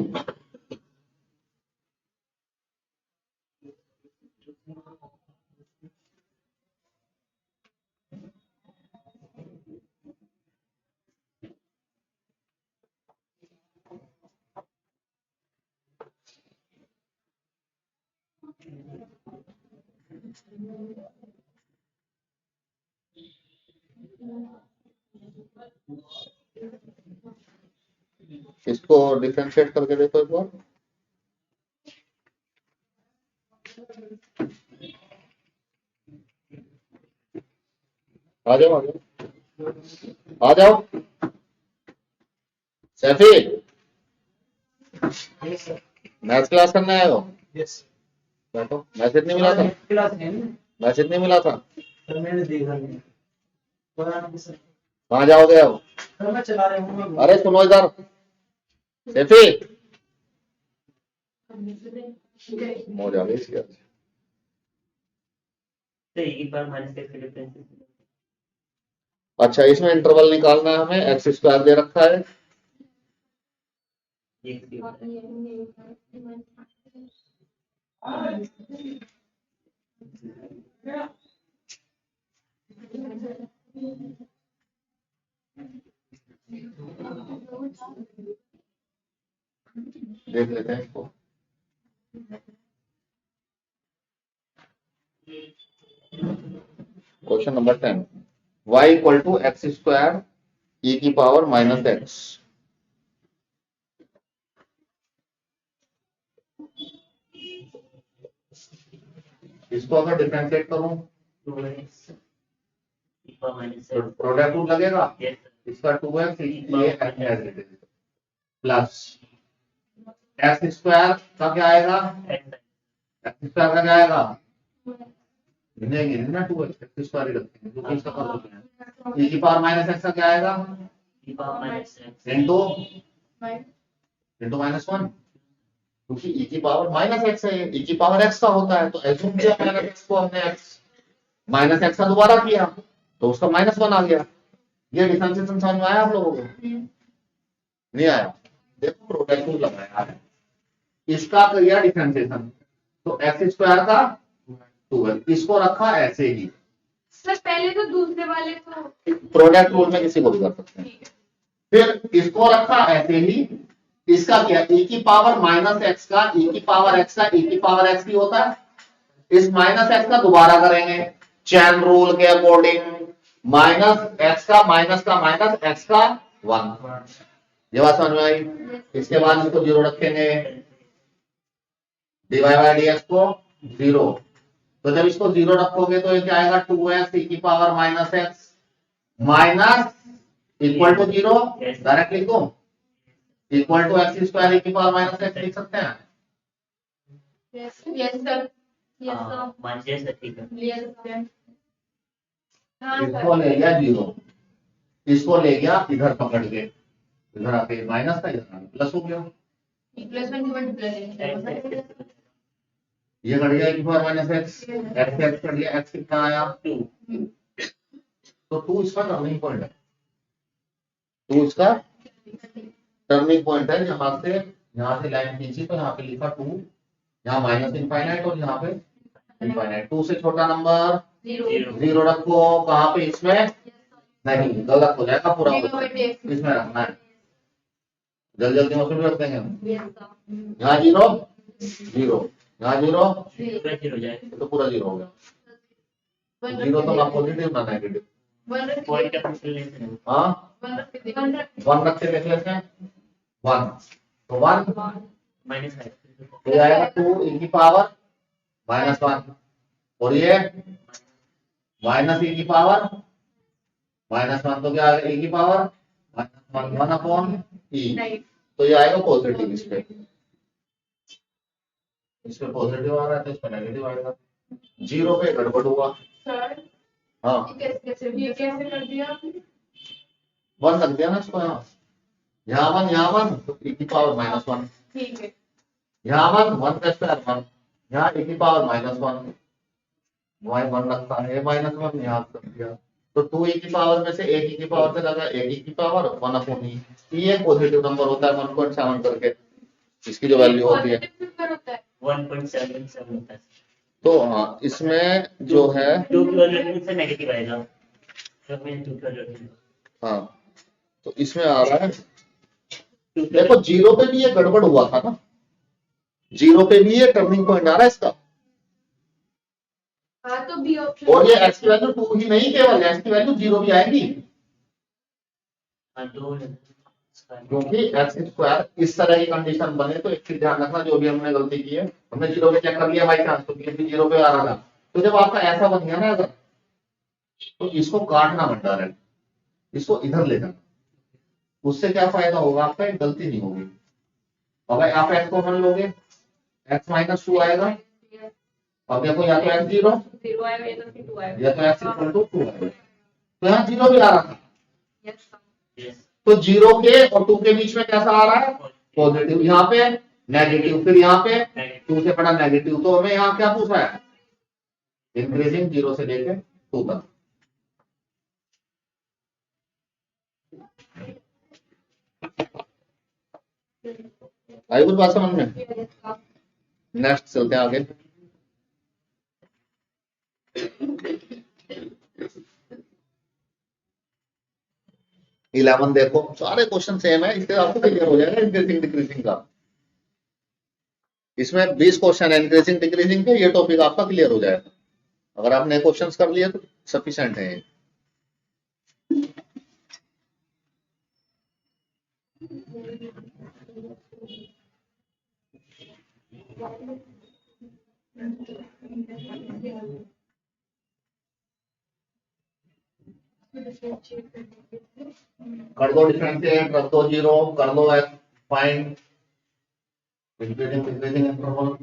इसको डिफरेंशिएट करके देखो एक बार। आ जाओ आ जाओ आ जाओ सैफी, मैथ्स क्लास करने आए हो? यस बैठो। मैसेज नहीं मिला था? क्लास है ना मैसेज नहीं मिला था? सर, मैंने देखा नहीं सर। कहाँ जाओगे अब? सर मैं चला रहा हूँ। अरे सुनो इधर, सैफी मौज आ गई इसकी आज। तो e की पावर -x का डिफरेंस अच्छा, इसमें इंटरवल निकालना है हमें, एक्स स्क्वायर दे रखा है, देख लेते हैं इसको। Question number 10, y equal to X square e की पावर -x। इसको अगर डिफरेंशिएट करूं 2x e पावर तो -x प्रोडक्ट रूल लगेगा, यस इसका 2x ये प्लस एक्स स्क्वायर का क्या आएगा? एक्स स्क्वायर का क्या आएगा? गिनेंगे ना 2x, एक्स स्क्वायर ही रखेंगे क्योंकि इसका कर देते हैं। e की पावर -x का क्या आएगा? e पावर -x इनटू -1, क्योंकि e की पावर -x है, e की पावर x का होता है, तो एज्यूम किया -x को हमने x -x का दोबारा किया तो उसका -1 आ गया। ये डिफरेंशिएशन समझ में आया आप लोगों को? नहीं आया? देखो प्रोडक्ट रूल लगाया है, इसका किया डिफरेंशिएशन तो एक्स स्क्वायर का 2x, इसको रखा ऐसे ही। सर पहले तो दूसरे वाले को प्रोडक्ट रूल में किसी को भी कर सकते हैं। फिर इसको रखा ऐसे ही, इसका क्या e की पावर -x का e की पावर x का e की पावर x भी होता है, इस -x का दोबारा करेंगे चैन रूल के अकॉर्डिंग, -x का माइनस x का 1, ये बात समझ में आई। इसके बाद इसको जीरो रखेंगे, डीवाई बाई डी एक्स को जीरो। तो जब इसको जीरो रखोगे तो ये क्या आएगा, 2x e की power minus X minus equal to zero. Direct लिख दो, equal to X square e की पावर माइनस एक्स लिख सकते हैं। यस सर, यस सर, मान लिया सर, ठीक है। Yes sir. हाँ इसको ले गया जीरो, इसको ले गया इधर पकड़ के, इधर आके माइनस था, इधर प्लस हो गया। प्लस वन प्लस ये कट गया की power minus x, x x cut गया, एक्स कितना आया 2। तो 2 इसका टर्निंग पॉइंट है, 2 इसका टर्निंग पॉइंट है। यहाँ से लाइन खींची तो यहाँ पे लिखा 2, यहाँ माइनस इनफाइनाइट और यहाँ पे इनफाइनाइट। 2 से छोटा नंबर जीरो रखो, कहाँ पे, इसमें नहीं, गलत हो जाएगा पूरा, इसमें रखना है। जल्दी जल्दी में शुरू रख देंगे हम। यहाँ जीरो जीरो, यहाँ जीरो हो जाए तो पूरा जीरो हो गया। जीरो तो ना पॉजिटिव ना नेगेटिव, पॉइंट का फंक्शन लेते हैं। हाँ 1 रख के देख लेते हैं, 1 तो 1 माइनस है तो ये आएगा 2 e की पावर माइनस 1 और ये माइनस e की पावर माइनस 1, तो क्या आएगा e की पावर माइनस 1 अपॉन e। तो ये आएगा पॉजिटिव, इस पे पॉजिटिव आ रहा है तो इस पे नेगेटिव आएगा। जीरो पे गड़बड़ हुआ। सर हाँ कैसे कर दिया आपने? 1 रख दिया ना इसको, यहाँ 1 यहाँ 1 तो e की पावर माइनस 1, ठीक है। यहाँ 1 का स्क्वायर 1, यहाँ e की पावर माइनस 1, y 1 रखता है माइनस 1 यहाँ रख दिया। तो 2 e की पावर में से 1 e की पावर से लगा 1 e की पावर 1 अपॉन e। ये पॉजिटिव नंबर होता है 1.7 करके, इसकी जो वैल्यू होती है 1.77 होता है। तो हाँ इसमें जो है 2 की वैल्यू से नेगेटिव आएगा, तो मैं 2 की वैल्यू, हाँ तो इसमें आ रहा है, देखो जीरो पे भी ये गड़बड़ हुआ था ना, जीरो पे भी ये टर्निंग पॉइंट आ रहा है इसका। हाँ तो बी ऑप्शन। और ये x की वैल्यू 2 ही नहीं, केवल x की वैल्यू 0 भी आएगी, क्योंकि एक्स स्क्वायर इस तरह की कंडीशन बने। तो एक चीज ध्यान रखना, जो भी हमने गलती की है, हमने जीरो पे चेक कर लिया बाई चांस, तो भी जीरो पे आ रहा था। तो जब आपका ऐसा बन गया ना अगर, तो इसको काटना मत डायरेक्ट, इसको इधर ले जाना, उससे क्या फायदा होगा आपका, एक गलती नहीं होगी। अगर आप एक्स को मान लोगे, एक्स माइनस 2 आएगा, अब देखो या तो एक्स जीरो आएगा या तो फिर 2 आएगा या तो एक्स इक्वल टू 2 आएगा। तो यहाँ जीरो भी आ रहा था, यस। तो जीरो के और 2 के बीच में कैसा आ रहा है, पॉजिटिव, यहाँ पे नेगेटिव, फिर यहाँ पे 2 से बड़ा नेगेटिव। तो हमें यहाँ क्या पूछा है, इंक्रीजिंग 0 से लेके 2 तक। आई कुछ बात समझ में? नेक्स्ट चलते हैं आगे। इलेवन देखो, सारे क्वेश्चन सेम है, इससे आपको क्लियर हो जाएगा इंक्रीजिंग डिक्रीजिंग का। इसमें 20 क्वेश्चन है इंक्रीजिंग डिक्रीजिंग के, ये टॉपिक आपका क्लियर हो जाएगा। अगर आपने क्वेश्चंस कर लिए तो सफिशिएंट है ये। कर दो डिफरेंशिएट, रख दो जीरो, कर दो find increasing decreasing interval.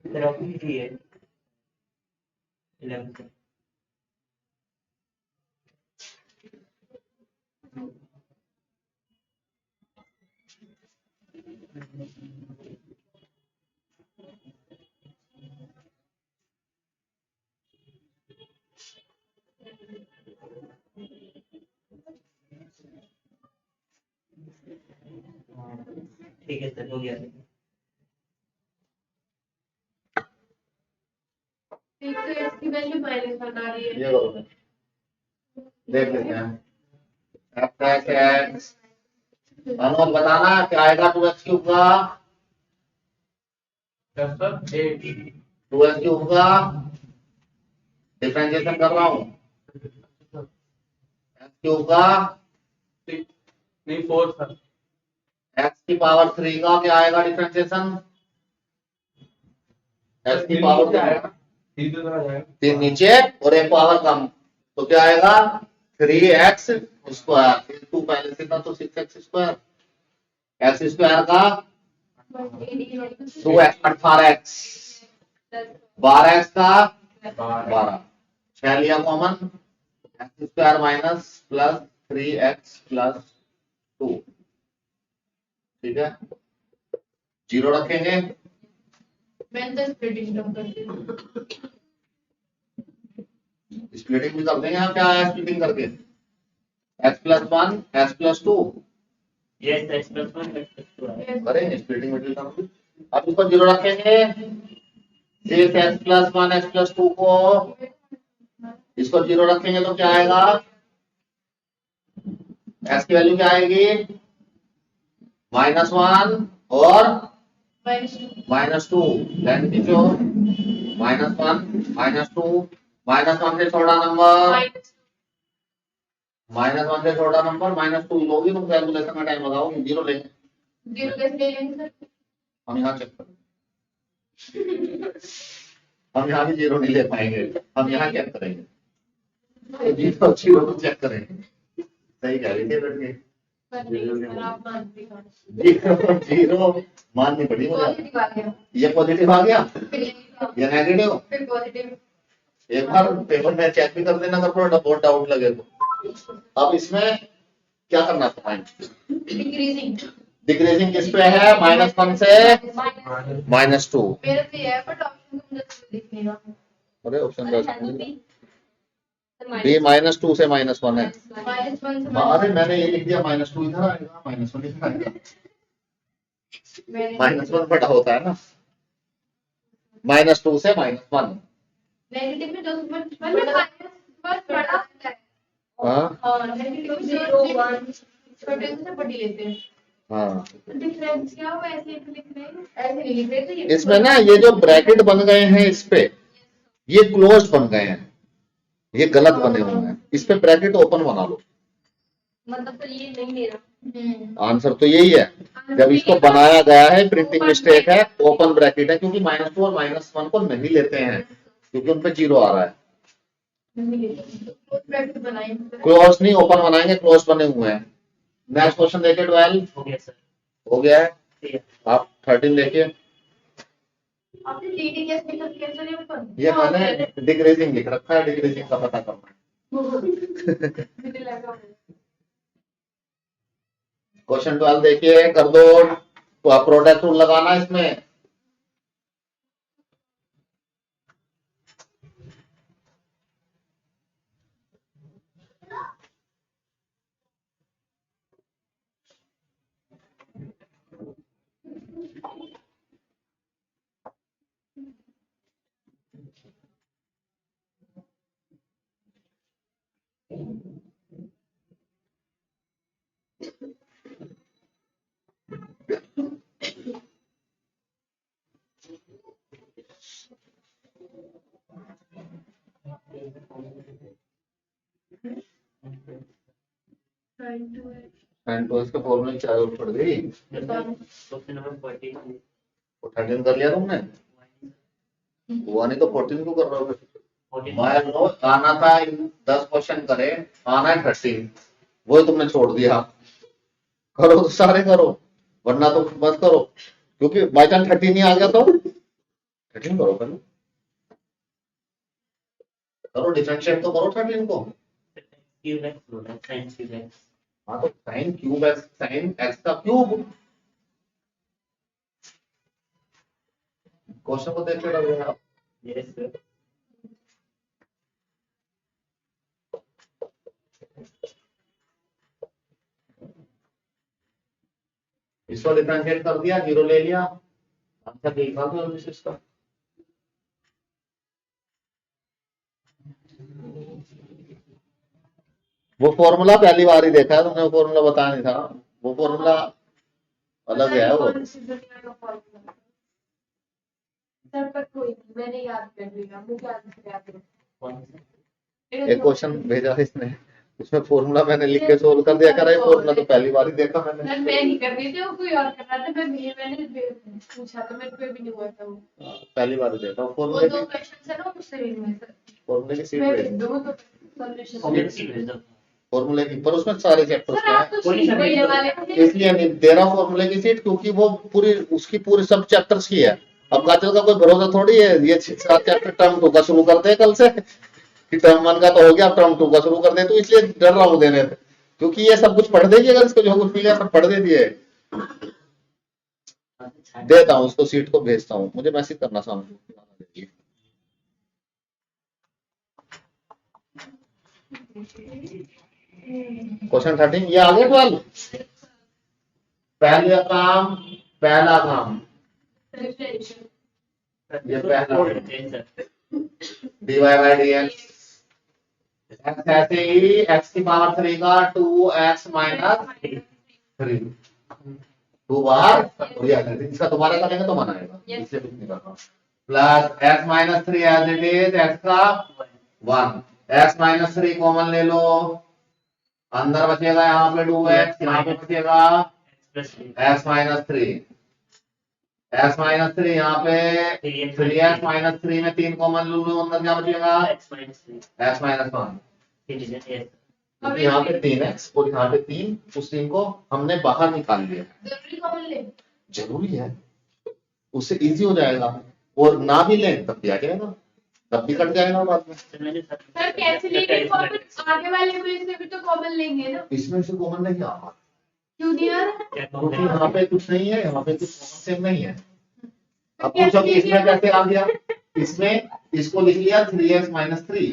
Therapy भी है 11 से। ठीक है सर, हो गया। एक तो इसकी वैल्यू -1 आ रही है। ये करो, देख लेते हैं। एफ एक्स अनु बताना क्या आएगा 2x क्यूब का, 2x क्यूब का डिफरेंशिएशन कर रहा हूँ, x क्यूब का नहीं 4 सर। x की पावर 3 का क्या आएगा डिफरेंशिएशन, x की पावर क्या आएगा, 3 नीचे और एक पावर कम, तो क्या आएगा 3x स्क्वायर, 2 पहले से था तो 6x स्क्वायर, x स्क्वायर का 2x 18x, 12x का 12, 6 लिया common, x square minus plus 3x plus 2, ठीक है, 0 रखेंगे, मैं तो स्प्लिटिंग करती हूँ। स्प्लिटिंग भी कर देंगे हम, क्या है स्प्लिटिंग करके, x plus 1 x plus 2 yes x+1 x+2 है। करेंगे स्प्लिटिंग मिडिल टर्म, अब इसको 0 रखेंगे, इस x प्लस 1 x प्लस 2 को इसको 0 रखेंगे तो क्या आएगा, x की वैल्यू क्या आएगी -1 और -2, यानी कि जो -1 -2 -1 से छोटा नंबर, -1 से छोटा नंबर -2 लोगी तुम कैलकुलेशन में टाइम लगाओगे, 0 लेंगे, 0 कैसे ले लेंगे सर? हम यहाँ चेक करें, हम यहाँ भी 0 नहीं ले पाएंगे, हम यहाँ चेक करेंगे, 0 को चेक करेंगे, सही कह रही थी लड़के, आप मानते हैं। 0 माननी पड़ी मुझे, पॉजिटिव आ गया, ये पॉजिटिव आ गया, फिर ये नेगेटिव, फिर पॉजिटिव। एक बार पेपर में चेक भी कर देना अगर थोड़ा बहुत डाउट लगे तो। अब इसमें क्या करना था, डिक्रीजिंग, डिक्रीजिंग किस पे है, -1 से -2, मेरा तो ये है बट ऑप्शन तो मुझे दिख नहीं रहा। अरे ऑप्शन बी -2 से -1 है, -1 से अरे मैंने ये लिख दिया -2 इधर आएगा, -1 इधर आएगा, -1 बड़ा होता है ना, -2 से -1, नेगेटिव में जो बस बड़ा होता है। हाँ और नेगेटिव 0 1 छोटे से बड़ी लेते हैं। हाँ, डिफरेंस क्या हुआ, ऐसे लिख रहे हैं, ऐसे नहीं लिख रहे थे ये। इसमें ना ये जो ब्रैकेट बन गए हैं इस पे, ये क्लोज बन गए हैं, ये गलत बने हुए हैं, इस पे ब्रैकेट ओपन बना लो, मतलब तो ये नहीं ले रहा। आंसर तो यही है, जब इसको बनाया गया है प्रिंटिंग मिस्टेक है, ओपन ब्रैकेट है, क्योंकि -2 और -1 को नहीं लेते हैं क्योंकि उनपे 0 आ रहा है, ब्रैकेट बनाए क्लोज नहीं ओपन बनाएंगे, क्लोज बने हुए हैं। नेक्स्ट क्वेश्चन देखिए, 12 हो गया सर। हो गया है, ठीक है। आप 13 देखिए, आपने टीटी कैसे निकल कैसे नहीं ऊपर ये मैंने डिक्रीजिंग लिख रखा है, डिक्रीजिंग का पता करना है। क्वेश्चन 12 देखिए, कर दो, तो आप प्रोडक्ट रूल लगाना है इसमें, एंड तो इसके फॉर्मूले की क्या जरूरत पड़ गई, क्वेश्चन नंबर 14 तो 13 कर लिया तुमने, हुआ नहीं तो 14 क्यों कर रहे हो? मान लो आना था 10 क्वेश्चन करे, आना है 13, वही तुमने छोड़ दिया। करो तो सारे करो, वरना तो मत करो, क्योंकि बाई चांस 13 ही आ गया तो 13 करो पहले, करो डिफरेंशिएट तो करो 13 को। क्यूब एक्स बोला, साइन क्यूब एक्स। हाँ तो sine cube x, sine x का क्यूब। क्वेश्चन को देख के लगे आप। Yes sir. इसको डिफरेंशिएट कर दिया, 0 ले लिया, आंसर लिखा तो इसका। वो फॉर्मूला पहली बार ही देखा है तुमने, वो फॉर्मूला बताया नहीं था, वो फॉर्मूला अलग है वो। कौन सी दुनिया का फॉर्मूला? सर पर कोई नहीं, मैंने याद कर लिया, मुझे याद नहीं याद है। कौन सा? एक क्वेश्चन भेजा इसने, उसमें फॉर्मूला मैंने लिख के सोल्व कर दिया, कह रहा है फॉर्मूला तो पहली बार ही देखा मैंने। सर मैं नहीं कर रही थी, वो कोई और कर रहा था, मैंने पूछा तो मेरे पे भी नहीं हुआ था वो। पहली बार ही देखा वो फॉर्मूले 2 की, क्वेश्चन है ना, मुझसे भी हुए सर। फॉर्मूले की सीट मैं भेज, दो तो सॉल्यूशन। कमेंट की भेज दो। फॉर्मूले की, पर उसमें सारे चैप्टर्स सर में आप है, तो सीख गए वाले थे। इसलिए नहीं दे रहा फॉर्मूले की सीट, क्योंकि वो पूरी उसकी पूरी सब चैप्टर्स की है। अब कातिल का कोई भरोसा थोड़ी है, ये 6-7 चैप्टर टर्म 2 का शुरू करते हैं कल से, कि टर्म 1 का तो हो गया, अब टर्म 2 का शुरू कर दे, तो इसलिए डर रहा हूँ देने से, क्योंकि ये सब कुछ पढ़ देगी, अगर इसको जो कुछ मिलेगा सब पढ़ देती है। देता हूँ उसको सीट को, भेजता हूँ, मुझे मैसेज करना शाम को। क्वेश्चन 13 ये आ गया 12। पहला काम, पहला काम ये पहला dy बाई dx, x ऐसे ही x की पावर 3 का 2x माइनस 3, 2 बार इसका दोबारा करेंगे तो बनाएगा, इससे कुछ नहीं करना। Plus x minus 3 as it is, x का 1, x माइनस 3 कॉमन ले लो, अंदर बचेगा यहाँ पे 2x, यहाँ पे बचेगा x माइनस 3, x माइनस 3 यहाँ पे 3x माइनस 3 में 3 कॉमन ले लो, अंदर क्या बचेगा x माइनस 1, क्योंकि यहाँ पे 3x और यहाँ पे 3, उस 3 को हमने बाहर निकाल लिया। जरूरी कॉमन ले। जरूरी है, उससे इजी हो जाएगा, और ना भी लें तब भी आ जाएगा, तब भी कट जाएगा बाद में। सर कैसे लेंगे कॉमन? आगे वाले में से भी तो कॉमन लेंगे ना। इसमें से कॉमन नहीं आ रहा, क्यों नहीं आ रहा? क्योंकि यहाँ पे कुछ नहीं है, यहाँ पे कुछ सेम नहीं है। अब पूछो कि इसमें कैसे आ गया, इसमें इसको लिख लिया 3x माइनस 3,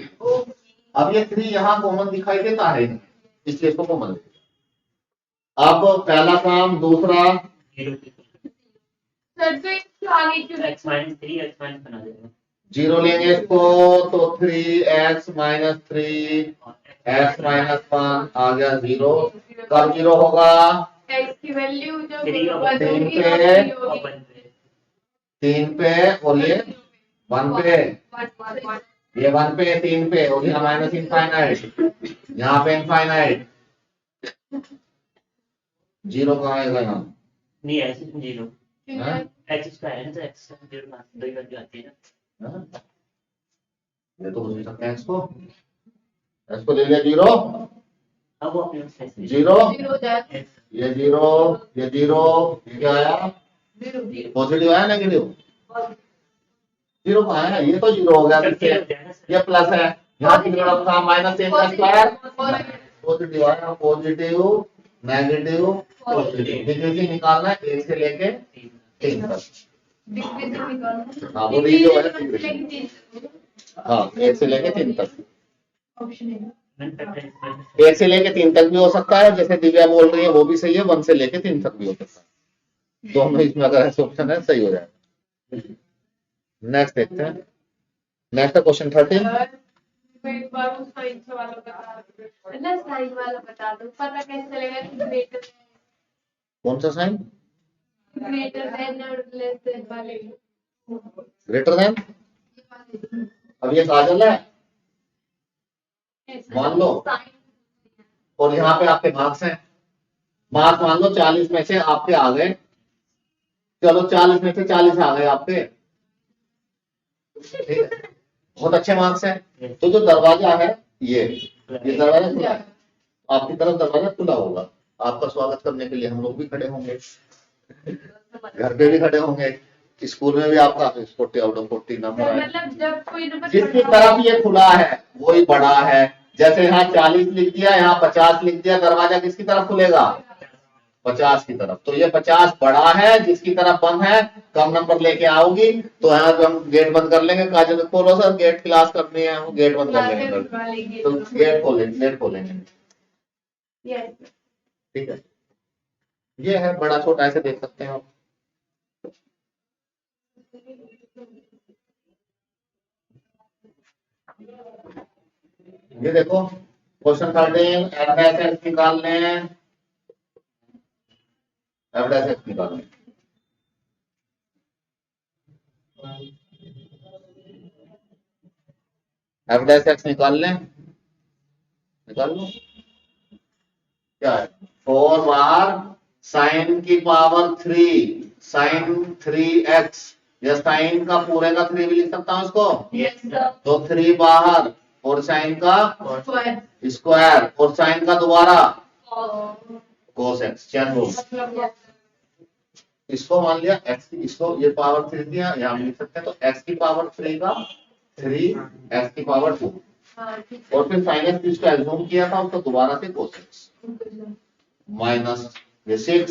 अब ये 3 यहाँ कॉमन दिखाई देता है, इसलिए इसको कॉमन ले लिया। अब पहला काम, दूसरा सर तो इसको आगे क्यों x माइनस 3 x माइनस बना देगा, 0 लेंगे इसको तो 3x माइनस 3, x माइनस 1 आ गया 0, कब 0 होगा, x की वैल्यू जब 3 1 होगी पे, और 3 होगी। 3 पे और ये 1 पे, ये 1 पे 3 पे, और यहाँ माइनस इनफाइनाइट, यहाँ पे इनफाइनाइट, 0 कहाँ आएगा यहाँ, नहीं ऐसे 0 हाँ? x स्क्वायर है ना, तो x 0 का 2 ही वैल्यू आती है ना। हाँ? ये तो बुझ सकते हैं इसको ले लिया 0, अब वो अपने साइज से 0, 0 जाए ये 0, ये 0, ये क्या आया, 0 पॉजिटिव आया नेगेटिव, 0 कहाँ है, ये तो 0 हो गया, किससे ये प्लस है, यहाँ 0 रखा माइनस 1 का स्क्वायर, पॉजिटिव आया, पॉजिटिव नेगेटिव पॉजिटिव, डिक्रीजिंग निकालना है 1 से लेके 3 तक। डिक्रीजिंग निकालना। हाँ वो जो है, हाँ 1 से लेके 3 तक, ऑप्शन है। 1 से लेके 3 तक भी हो सकता है, जैसे दिव्या बोल रही है वो भी सही है, 1 से लेके 3 तक भी हो सकता है, दोनों इसमें अगर ऐसे ऑप्शन है सही हो जाएगा। नेक्स्ट देखते हैं, नेक्स्ट क्वेश्चन 13। मैं एक बार उस साइन वाला बता दो ना, साइन वाला बता दो, पता कैसे चलेगा कि ग्रेटर कौन सा साइन, देन और लेस देन वाले। ग्रेटर देन, अब ये काजल है मान लो, और यहाँ पे आपके मार्क्स हैं, मार्क्स मान लो 40 में से आपके आ गए चलो 40 में से 40 आ गए आपके, ठीक है, बहुत अच्छे मार्क्स हैं। तो जो दरवाजा है ये दरवाजा खुला है, आपकी तरफ दरवाजा खुला होगा, आपका स्वागत करने के लिए हम लोग भी खड़े होंगे, घर पे भी खड़े होंगे, स्कूल में भी आपका 40 आउट ऑफ 40 नंबर आए। मतलब जब कोई नंबर जिसकी तरफ ये खुला है वही बड़ा है। जैसे यहाँ 40 लिख दिया, यहाँ 50 लिख दिया, दरवाजा किसकी तरफ खुलेगा? 50 की तरफ। तो ये 50 बड़ा है, जिसकी तरफ बंद है, कम नंबर लेके आओगी तो यहाँ जो हम गेट बंद कर लेंगे, काजल खोलो सर गेट, क्लास करनी है, वो गेट बंद कर लेंगे, तो गेट खोलेंगे, यस ठीक है। ये है बड़ा छोटा, ऐसे देख सकते हैं आप। ये देखो क्वेश्चन 13 एफ निकालने हैं, एफ निकालने, एफ निकाल लें, निकाल लो। क्या है? 4 बार साइन की पावर 3 साइन 3x, या साइन का पूरे का 3 भी लिख सकता हूं इसको, यस सर, तो 3 बाहर और साइन का स्क्वायर स्क्वायर और साइन का दोबारा और cos x, चैन रूल। मतलब इसको मान लिया x की, इसको ये पावर 3 दिया, यहाँ हम लिख सकते हैं, तो x की पावर 3 का 3 x की पावर 2, हाँ ठीक और फिर sin x जिसको एज्यूम किया था उसको दोबारा से cos x है माइनस ये 6,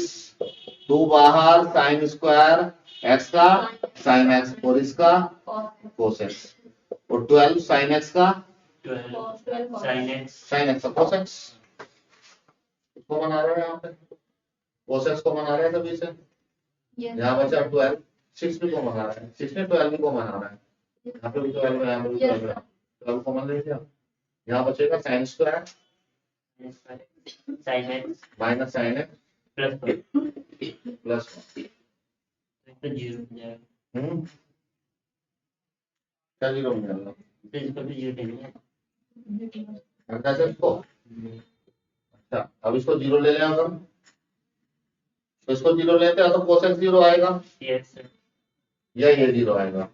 2 बाहर साइन स्क्वायर x का sin x और इसका cos x, और 12 sin x का 12 sin x, sin x का cos x। इसको बना रहे हैं यहाँ पे, cos x को बना रहे हैं सभी से, यहाँ बचा 12, 6 भी को बना रहे हैं, 6 में 12 भी को बना रहे हैं, यहाँ पे भी 12 है, यहाँ पे भी 12 है, 12 को बन रही है, यहाँ बचेगा sine square sin x minus sine X plus plus तो 0 हो जाएगा, क्या जीरो मिल रहा तो इसको भी 0 देंगे। है इसको। अच्छा अब इसको जीरो ले लें अगर, तो इसको जीरो लेते हैं तो cos x 0 आएगा, यस सर, या ये 0 आएगा।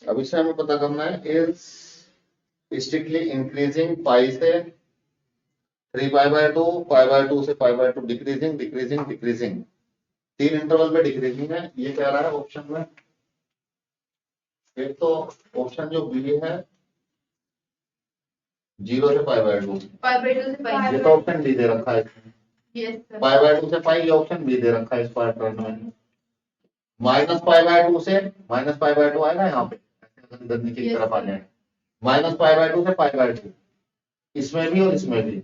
अब इससे हमें पता करना है इज स्ट्रिक्टली इंक्रीजिंग पाई से 3π/2, π/2 से π/2 डिक्रीजिंग डिक्रीजिंग डिक्रीजिंग, 3 इंटरवल पे डिक्रीजिंग है, ये कह रहा है ऑप्शन में। एक तो ऑप्शन जो बी है 0 से π/2, ये तो ऑप्शन बी दे रखा है, π/2 से पाई, ये ऑप्शन बी दे रखा है इस पैटर्न में। माइनस π/2 से, माइनस π/2 आएगा यहाँ पे, इधर नीचे की तरफ आ जाए, माइनस π/2 से π/2, इसमें भी और इसमें भी,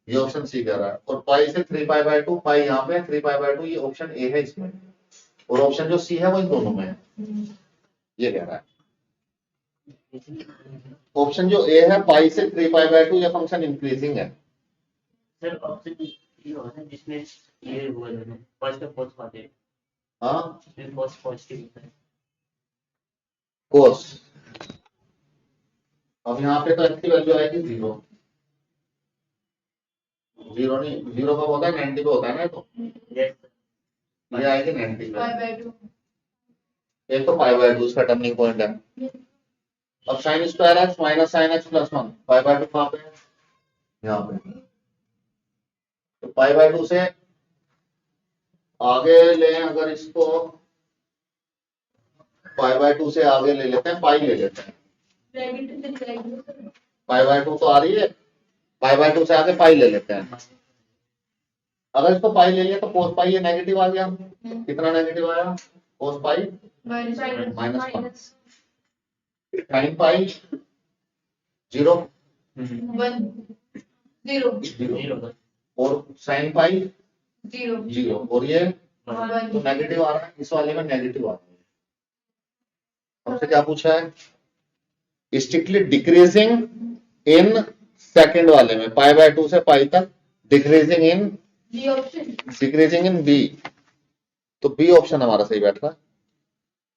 ये ऑप्शन सी कह रहा है। और पाई से 3π/2, पाई यहाँ पे 3π/2, ये ऑप्शन ए है इसमें, और ऑप्शन जो सी है वो इन दोनों में है, ये कह रहा है। ऑप्शन जो ए है पाई से 3π/2, ये फंक्शन इंक्रीजिंग है। सर ऑप्शन ये होता है जिसमें ये हुआ दोनों फर्स्ट और फोर्थ वाले, हाँ इसमें फर्स्ट पॉजिटिव होता है। कोस, अब यहाँ पे तो x की वैल्यू आएगी 0, 0 नहीं, 0 कब होता है 90 पे होता है ना, तो यस ये आएगी 90 पे। एक तो π/2 इसका टर्निंग पॉइंट है। अब sine square x minus sine X plus 1, π/2 कहाँ पे है? यहाँ पे। तो π/2 से आगे लें अगर इसको, π/2 से आगे ले लेते हैं, पाई ले लेते हैं, π/2 तो आ रही है, π/2 से आगे पाई ले लेते हैं। अगर इसको पाई ले लिया तो कोस पाई ये नेगेटिव आ गया, कितना नेगेटिव आया? कोस पाई -1, साइन पाई 0 0 और साइन पाई 0, और ये तो नेगेटिव आ रहा है, इस वाले में नेगेटिव आ रहा है। हमसे क्या पूछा है? स्ट्रिक्टली डिक्रीजिंग इन सेकंड वाले में π/2 से पाई तक, डिक्रीजिंग इन बी, तो बी ऑप्शन हमारा सही बैठ रहा है।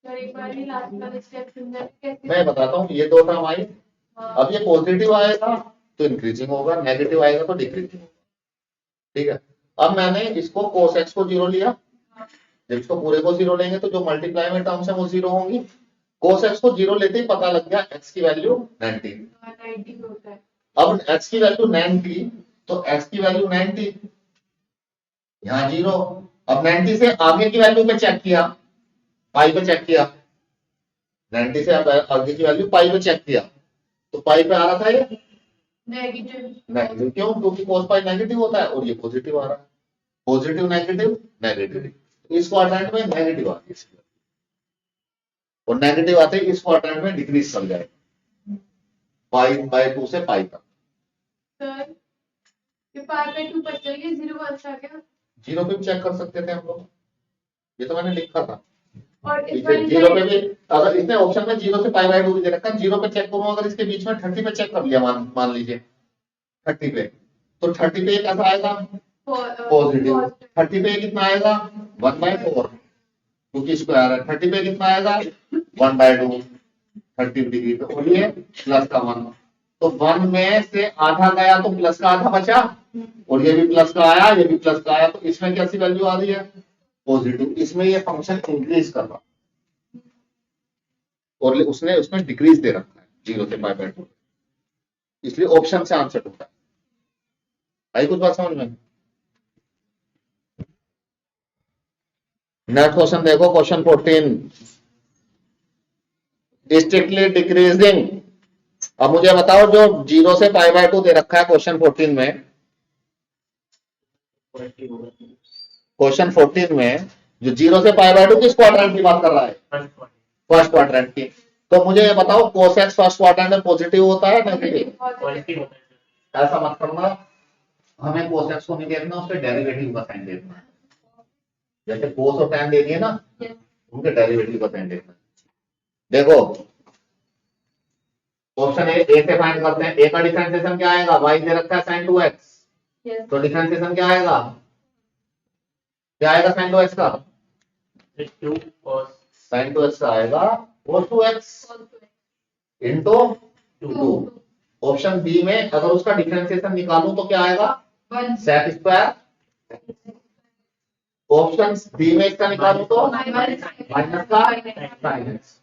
सर एक बार ही लास्ट वाले स्टेप समझा कैसे? मैं बताता हूँ, ये दो टर्म आई, हाँ, अब ये पॉजिटिव आएगा तो इंक्रीजिंग होगा, नेगेटिव आएगा तो डिक्रीजिंग होगा। ठीक है, अब मैंने इसको cos x को 0 लिया, जब इसको पूरे को 0 लेंगे तो जो मल्टीप्लाई में टर्म्स है वो 0 होंगी। cos x को 0 लेते ही पता लग गया x की वैल्यू 90। 90 होता है। अब x की वैल्यू 90, तो x की वैल्यू 90, यहाँ 0। अब 90 से आगे की वैल्यू पे चेक किया, पाई पे चेक किया, 90 से आगे की वैल्यू पाई पे चेक किया, तो पाई पे आ रहा था ये नेगेटिव। नेगेटिव। क्यों? क्योंकि cos पाई नेगेटिव होता है और ये पॉजिटिव आ रहा है। पॉजिटिव नेगेटिव नेगेटिव, इस क्वाड्रेंट में नेगेटिव आ गई इसकी, और नेगेटिव आते ही इस क्वाड्रेंट में डिक्रीज कर जाएगा पाई बाय 2 से पाई तक। सर ये पाई बाय 2 बच जाएगी, 0 बच आ गया। 0 पे भी चेक कर सकते थे हम लोग, ये तो मैंने लिखा था। और इस इसे वाली 0 पे साइड भी, अगर इसने ऑप्शन में 0 से पाई बाय 2 भी दे रखा है, 0 पे चेक करूं, अगर इसके बीच में 30 पे चेक कर लिया, मान लीजिए 30 पे, तो 30 पे कैसा आएगा? पॉजिटिव। 30 पे कितना आएगा? 1/4, क्योंकि स्क्वायर है। 30 पे कितना आएगा? 1/2, 30 डिग्री पे, और ये प्लस का 1, तो 1 में से आधा गया तो प्लस का आधा बचा, और ये भी प्लस का आया, ये भी प्लस का आया, तो इसमें कैसी वैल्यू आ रही है? पॉजिटिव। इसमें ये फंक्शन इंक्रीज कर रहा, और उसने उसमें डिक्रीज दे रखा है 0 से पाई बाय 2, इसलिए ऑप्शन से आंसर होता है। आई कुछ बात समझ में? नेक्स्ट क्वेश्चन देखो, क्वेश्चन 14, स्ट्रिक्टली डिक्रीजिंग। अब मुझे बताओ, जो 0 से पाई बाय 2 दे रखा है क्वेश्चन 14 में, क्वेश्चन 14 में जो 0 से पाई बाय 2 किस क्वाड्रेंट की बात कर रहा है? फर्स्ट क्वाड्रेंट की। तो मुझे ये बताओ, cos x फर्स्ट क्वाड्रेंट में पॉजिटिव होता है नेगेटिव? पॉजिटिव होता है। ऐसा मत करना, हमें cos x को नहीं देखना, उसके डेरिवेटिव का साइन देखना है। जैसे cos और tan दे दिए ना, उनके डेरिवेटिव का साइन देखना है। देखो ऑप्शन ए से फाइंड करते हैं। ए का डिफरेंशिएशन क्या आएगा? y दे रखा है sin 2x, तो डिफरेंशिएशन क्या आएगा? क्या आएगा sin 2x का? 2 cos sin 2x का आएगा cos 2x into 2। Option B में अगर उसका डिफरेंशिएशन निकालूं तो क्या आएगा? sec square. ऑप्शन बी में इसका निकालूं तो माइनस का sin x।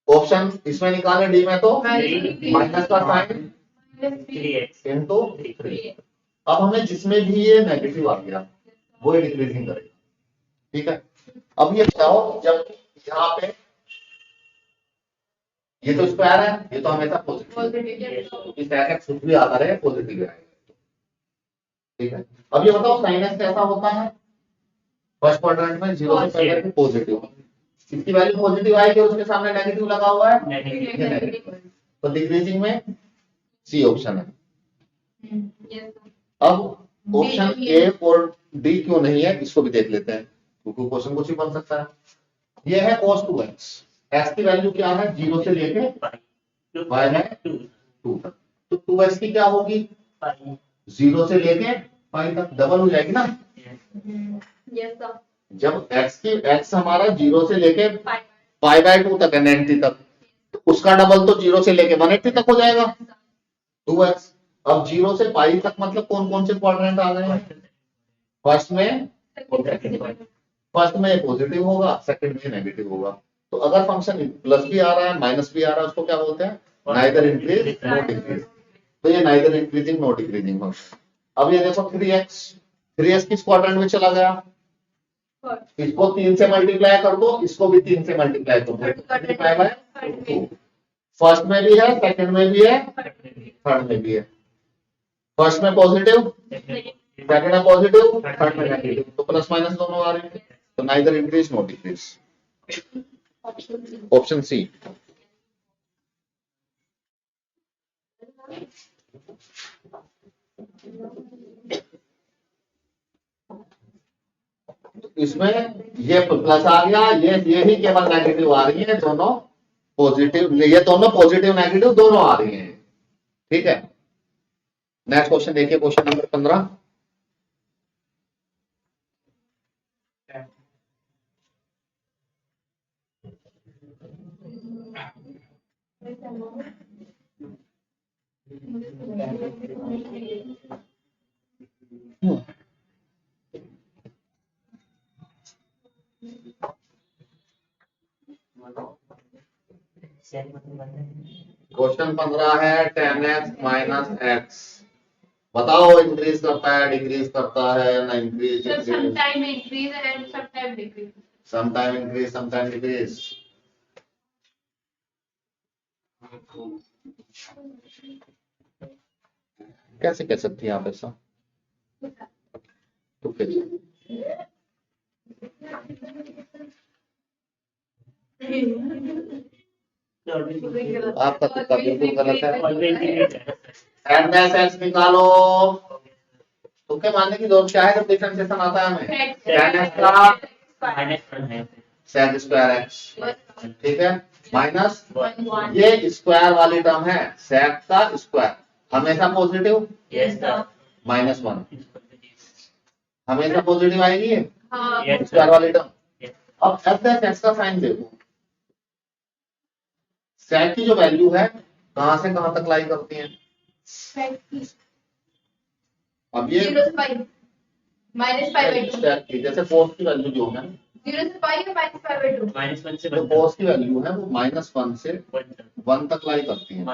ऑप्शन इसमें निकाले डी में तो माइनस का साइन 3x इंटू 3। अब हमें जिसमें भी ये नेगेटिव आ गया वो ये डिक्रीजिंग करेगा। ठीक है, अब ये बताओ, जब यहाँ पे ये तो स्क्वायर है, ये तो हमेशा पॉजिटिव, इस x कुछ भी आता रहे पॉजिटिव आएगा। ठीक है, अब ये बताओ साइन x कैसा होता है? फर्स्ट क्वाड्रेंट में 0 से पहले पॉजिटिव, इसकी वैल्यू पॉजिटिव आएगी, उसके सामने नेगेटिव लगा हुआ है, नेगेटिव। तो डिक्रीजिंग में सी ऑप्शन है। अब ऑप्शन ए और डी क्यों नहीं है, इसको भी देख लेते हैं, क्योंकि क्वेश्चन कुछ ही बन सकता है। ये है cos 2x, x की वैल्यू क्या है? 0 से लेके y है 2 तक, तो 2x की क्या होगी? 0 से लेके पाई तक, डबल हो जाएगी ना। जब x हमारा 0 से लेके पाई बाय 2 तक है, 90 तक, तो उसका डबल तो 0 से लेके 180 तक हो जाएगा 2x। अब 0 से पाई तक मतलब कौन कौन से क्वाड्रेंट आ गए हैं? फर्स्ट में पॉजिटिव होगा, सेकंड में नेगेटिव होगा। तो अगर फंक्शन प्लस भी आ रहा है माइनस भी आ रहा है, उसको क्या बोलते हैं? Neither increase no decrease. तो ये neither increasing no decreasing function. अब ये देखो 3x किस क्वाड्रेंट में चला गया? इसको 3 से मल्टीप्लाई कर दो, इसको भी 3 से मल्टीप्लाई कर दो। फर्स्ट में भी है, सेकंड में भी है, थर्ड में भी है। फर्स्ट में पॉजिटिव, सेकंड में पॉजिटिव, थर्ड में नेगेटिव, तो प्लस माइनस दोनों आ रहे हैं, तो neither increase no decrease. Option C. इसमें ये प्लस आ गया, ये ही केवल नेगेटिव आ रही है, दोनों पॉजिटिव, ये दोनों पॉजिटिव नेगेटिव दोनों आ रही हैं। ठीक है, नेक्स्ट क्वेश्चन देखिए, क्वेश्चन नंबर 15। सेट मतलब बनता है क्वेश्चन 15 है 10x माइनस एक्स। बताओ इंक्रीज करता है डिक्रीज करता है ना increase Sir, sometime increase and sometime decrease. Sometime increase sometime decrease. कैसे कह सकती हैं आप ऐसा? तो कैसे? आपका तुक्का बिल्कुल गलत है। एंड एक्स निकालो। तुक्के मारने की जरूरत क्या है जब डिफरेंशिएशन आता है हमें? tan x का -1 है sec स्क्वायर एक्स, ठीक है, माइनस 1 ये स्क्वायर वाली टर्म है sec का स्क्वायर हमेशा पॉजिटिव यस सर -1 हमेशा पॉजिटिव आएगी ये हाँ Yes. स्क्वायर वाली टर्म। Yes. अब f dash x का साइन देखो, sec की जो वैल्यू है कहां से कहां तक लाई करती है? अब ये 0 से pi -5/2 sec की जैसे cos की वैल्यू जो है 0 से pi या -5/2 -1 से जो cos की वैल्यू है वो -1 से 1 तक लाई करती है,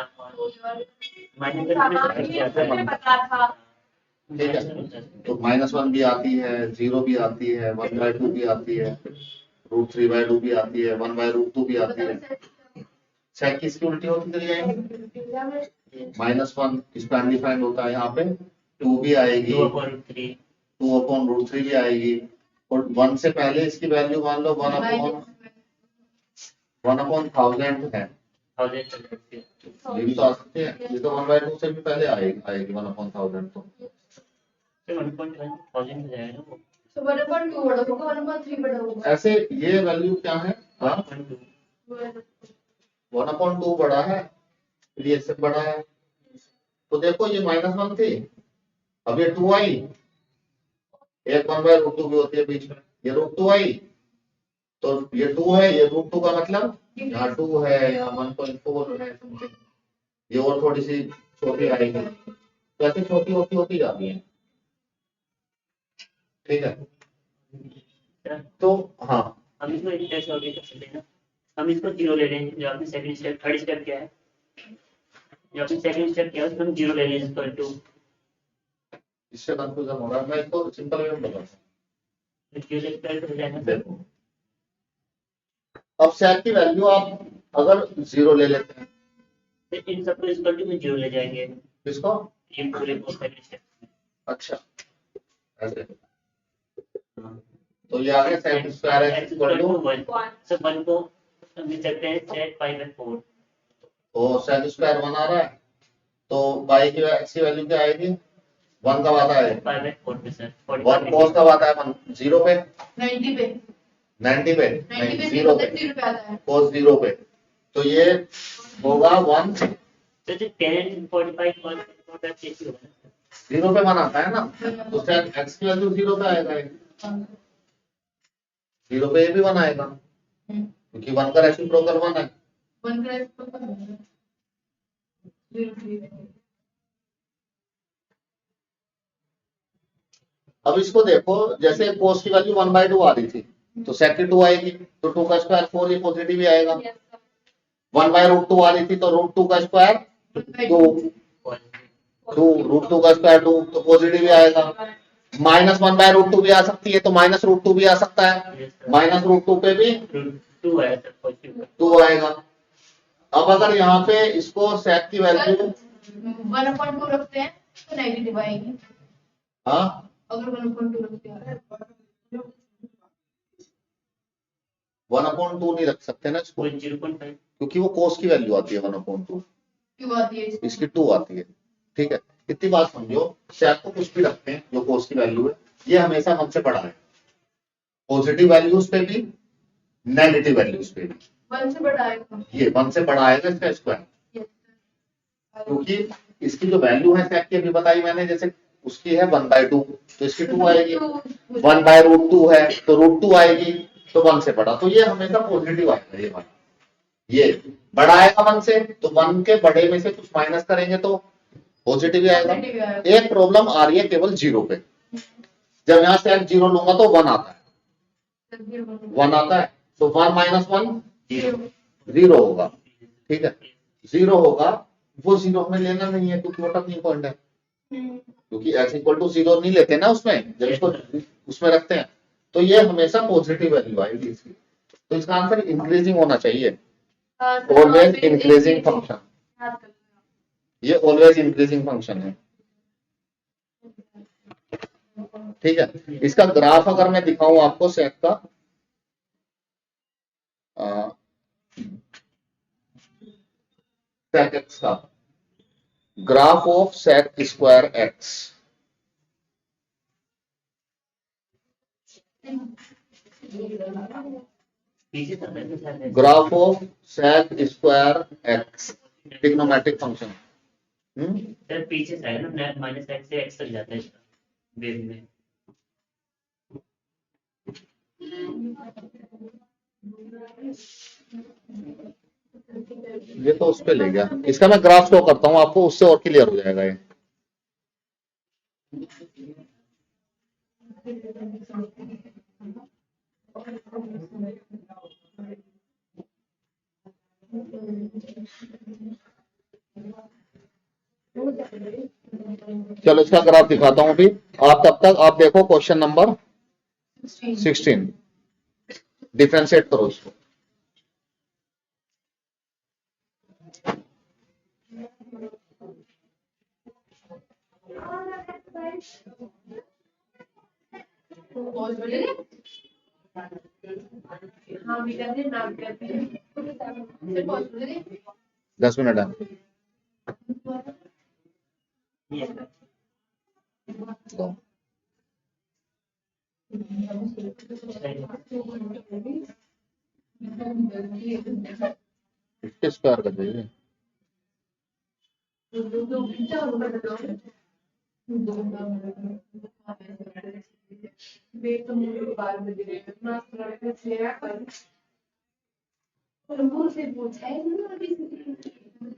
मुझे पता था। ठीक है। तो -1 भी आती है, 0 भी आती है, 1/2 भी आती है, √3/2 भी आती है, 1/√2 भी आती है। sec की इसकी उल्टी होती चली जाएगी, -1 इसका अनडिफाइंड होता है, यहाँ पे 2 भी आएगी, 2/√3 भी आएगी, और 1 से पहले इसकी वैल्यू मान लो 1/1000 है, ये भी तो आ सकती है, ये तो 1/2 से भी पहले आएगी 1/1000 तो। So 1/2 बड़ा होगा 1/3 बड़ा होगा। ऐसे ये वैल्यू क्या है? हाँ 1/2 बड़ा है, फिर ये सब बड़ा है, तो देखो ये -1 थी, अब ये 2 आई, एक 1/√2 भी होती है बीच में, ये √2 आई, तो ये 2 है, ये √2 का मतलब यहाँ 2 है, यहाँ 1.4 है समथिंग, ये और थोड़ी सी छोटी आएगी, तो ऐसे छोटी होती होती जाती है, ठीक है। तो हाँ हम इसको एक टेस्ट और भी कर सकते हैं ना, हम इसको 0 ले लेंगे, जो आपने सेकंड स्टेप थर्ड स्टेप क्या है, जो आपने सेकंड स्टेप किया उसमें हम 0 ले लेंगे इक्वल टू इससे कंफ्यूजन हो रहा है, मैं इसको सिंपल वे में बताता 0 इक्वल टू हो जाएगा हूँ। देखो अब sec की वैल्यू आप अगर 0 ले लेते हैं, तो इन सबको इक्वल टू में 0 ले जाएंगे, इसको ये पूरे को सेकंड स्टेप अच्छा ऐसे, तो ये आ गया sec square X equal to 1 सब 1 को हम लिख सकते हैं sec π/4 तो sec स्क्वायर 1 आ रहा है, तो y की x की वैल्यू क्या आएगी? 1 कब आता है? π/4 पे सर 1 cos कब आता है? 0 पे 90 पे 90 पे 90 नहीं पे 0 पे 0 पे आता है। cos 0 पे, तो ये होगा 1 तो जो 10 45 cos 4 होगा 0 पे 1 आता है ना, तो sec x की वैल्यू 0 पे आएगा, 0 पे ये भी 1 आएगा क्योंकि 1 का रेसिप्रोकल 1 है। 1 का 0 अब इसको देखो, जैसे cos की वैल्यू 1/2 आ रही थी, तो sec की 2 आएगी, तो 2 का स्क्वायर 4 ये पॉजिटिव ही आएगा। 1/√2 आ रही थी तो √2 का स्क्वायर 2, 2 √2 का स्क्वायर 2 तो पॉजिटिव ही आएगा। -1/√2 भी आ सकती है, तो -√2 भी आ सकता है, -√2 पे भी 2 है सर पॉजिटिव 2 आएगा। अब अगर यहाँ पे इसको sec की वैल्यू 1/2 रखते हैं तो नेगेटिव आएगी, हाँ अगर 1/2 रखते हैं 1/2 नहीं रख सकते ना इसको, 0.5 क्योंकि वो cos की वैल्यू आती है 1/2, क्यों आती है इसकी? इसकी 2 आती है, ठीक है। इतनी बात समझो, sec को कुछ भी रखते हैं जो cos की वैल्यू है, ये हमेशा 1 से बड़ा है, पॉजिटिव वैल्यूज पे भी नेगेटिव वैल्यूज पे भी 1 से बड़ा आएगा। ये 1 से बड़ा आएगा इसका स्क्वायर, क्योंकि इसकी जो वैल्यू है sec की अभी बताई मैंने, जैसे उसकी है 1/2 तो इसकी 2 आएगी, 1/√2 है तो √2 आएगी, तो 1 से बड़ा, तो ये हमेशा पॉजिटिव आएगा ये वाला। ये बड़ा आएगा 1 से, तो 1 के बड़े में से कुछ माइनस करेंगे तो पॉजिटिव ही आएगा। Positive आएगा। एक प्रॉब्लम आ रही है केवल 0 पे, जब यहाँ से 0 लूंगा तो 1 आता है, 1 आता है, तो 1 माइनस 1 0 होगा, ठीक है, 0 होगा, वो 0 हमें लेना नहीं है क्योंकि वो टर्निंग पॉइंट है, क्योंकि x इक्वल टू 0 नहीं लेते ना उसमें, जब इसको उसमें रखते हैं तो ये हमेशा पॉजिटिव वैल्यू आएगी इसकी, तो इसका आंसर इंक्रीजिंग होना चाहिए, ऑलवेज इंक्रीजिंग फंक्शन, ये ऑलवेज इंक्रीजिंग फंक्शन है, ठीक है। इसका ग्राफ अगर मैं दिखाऊं आपको सेक का, सेक एक्स का graph of sec square X, पीछे तक के साथ है। Graph of sec square X trigonometric function, sir पीछे से है ना, माइनस एक्स से एक्स तक जाता है इसका वेव में। ये तो उस पे ले गया, इसका मैं ग्राफ शो करता हूं आपको, उससे और क्लियर हो जाएगा ये। चलो इसका ग्राफ दिखाता हूं अभी, आप तब तक आप देखो क्वेश्चन नंबर 16, डिफरेंशिएट करो इसको। हाँ भी करते हैं, ना भी करते हैं। फिर possible 10 मिनट है, तो इसके स्क्वायर कर दीजिए, से पूछा है ना अभी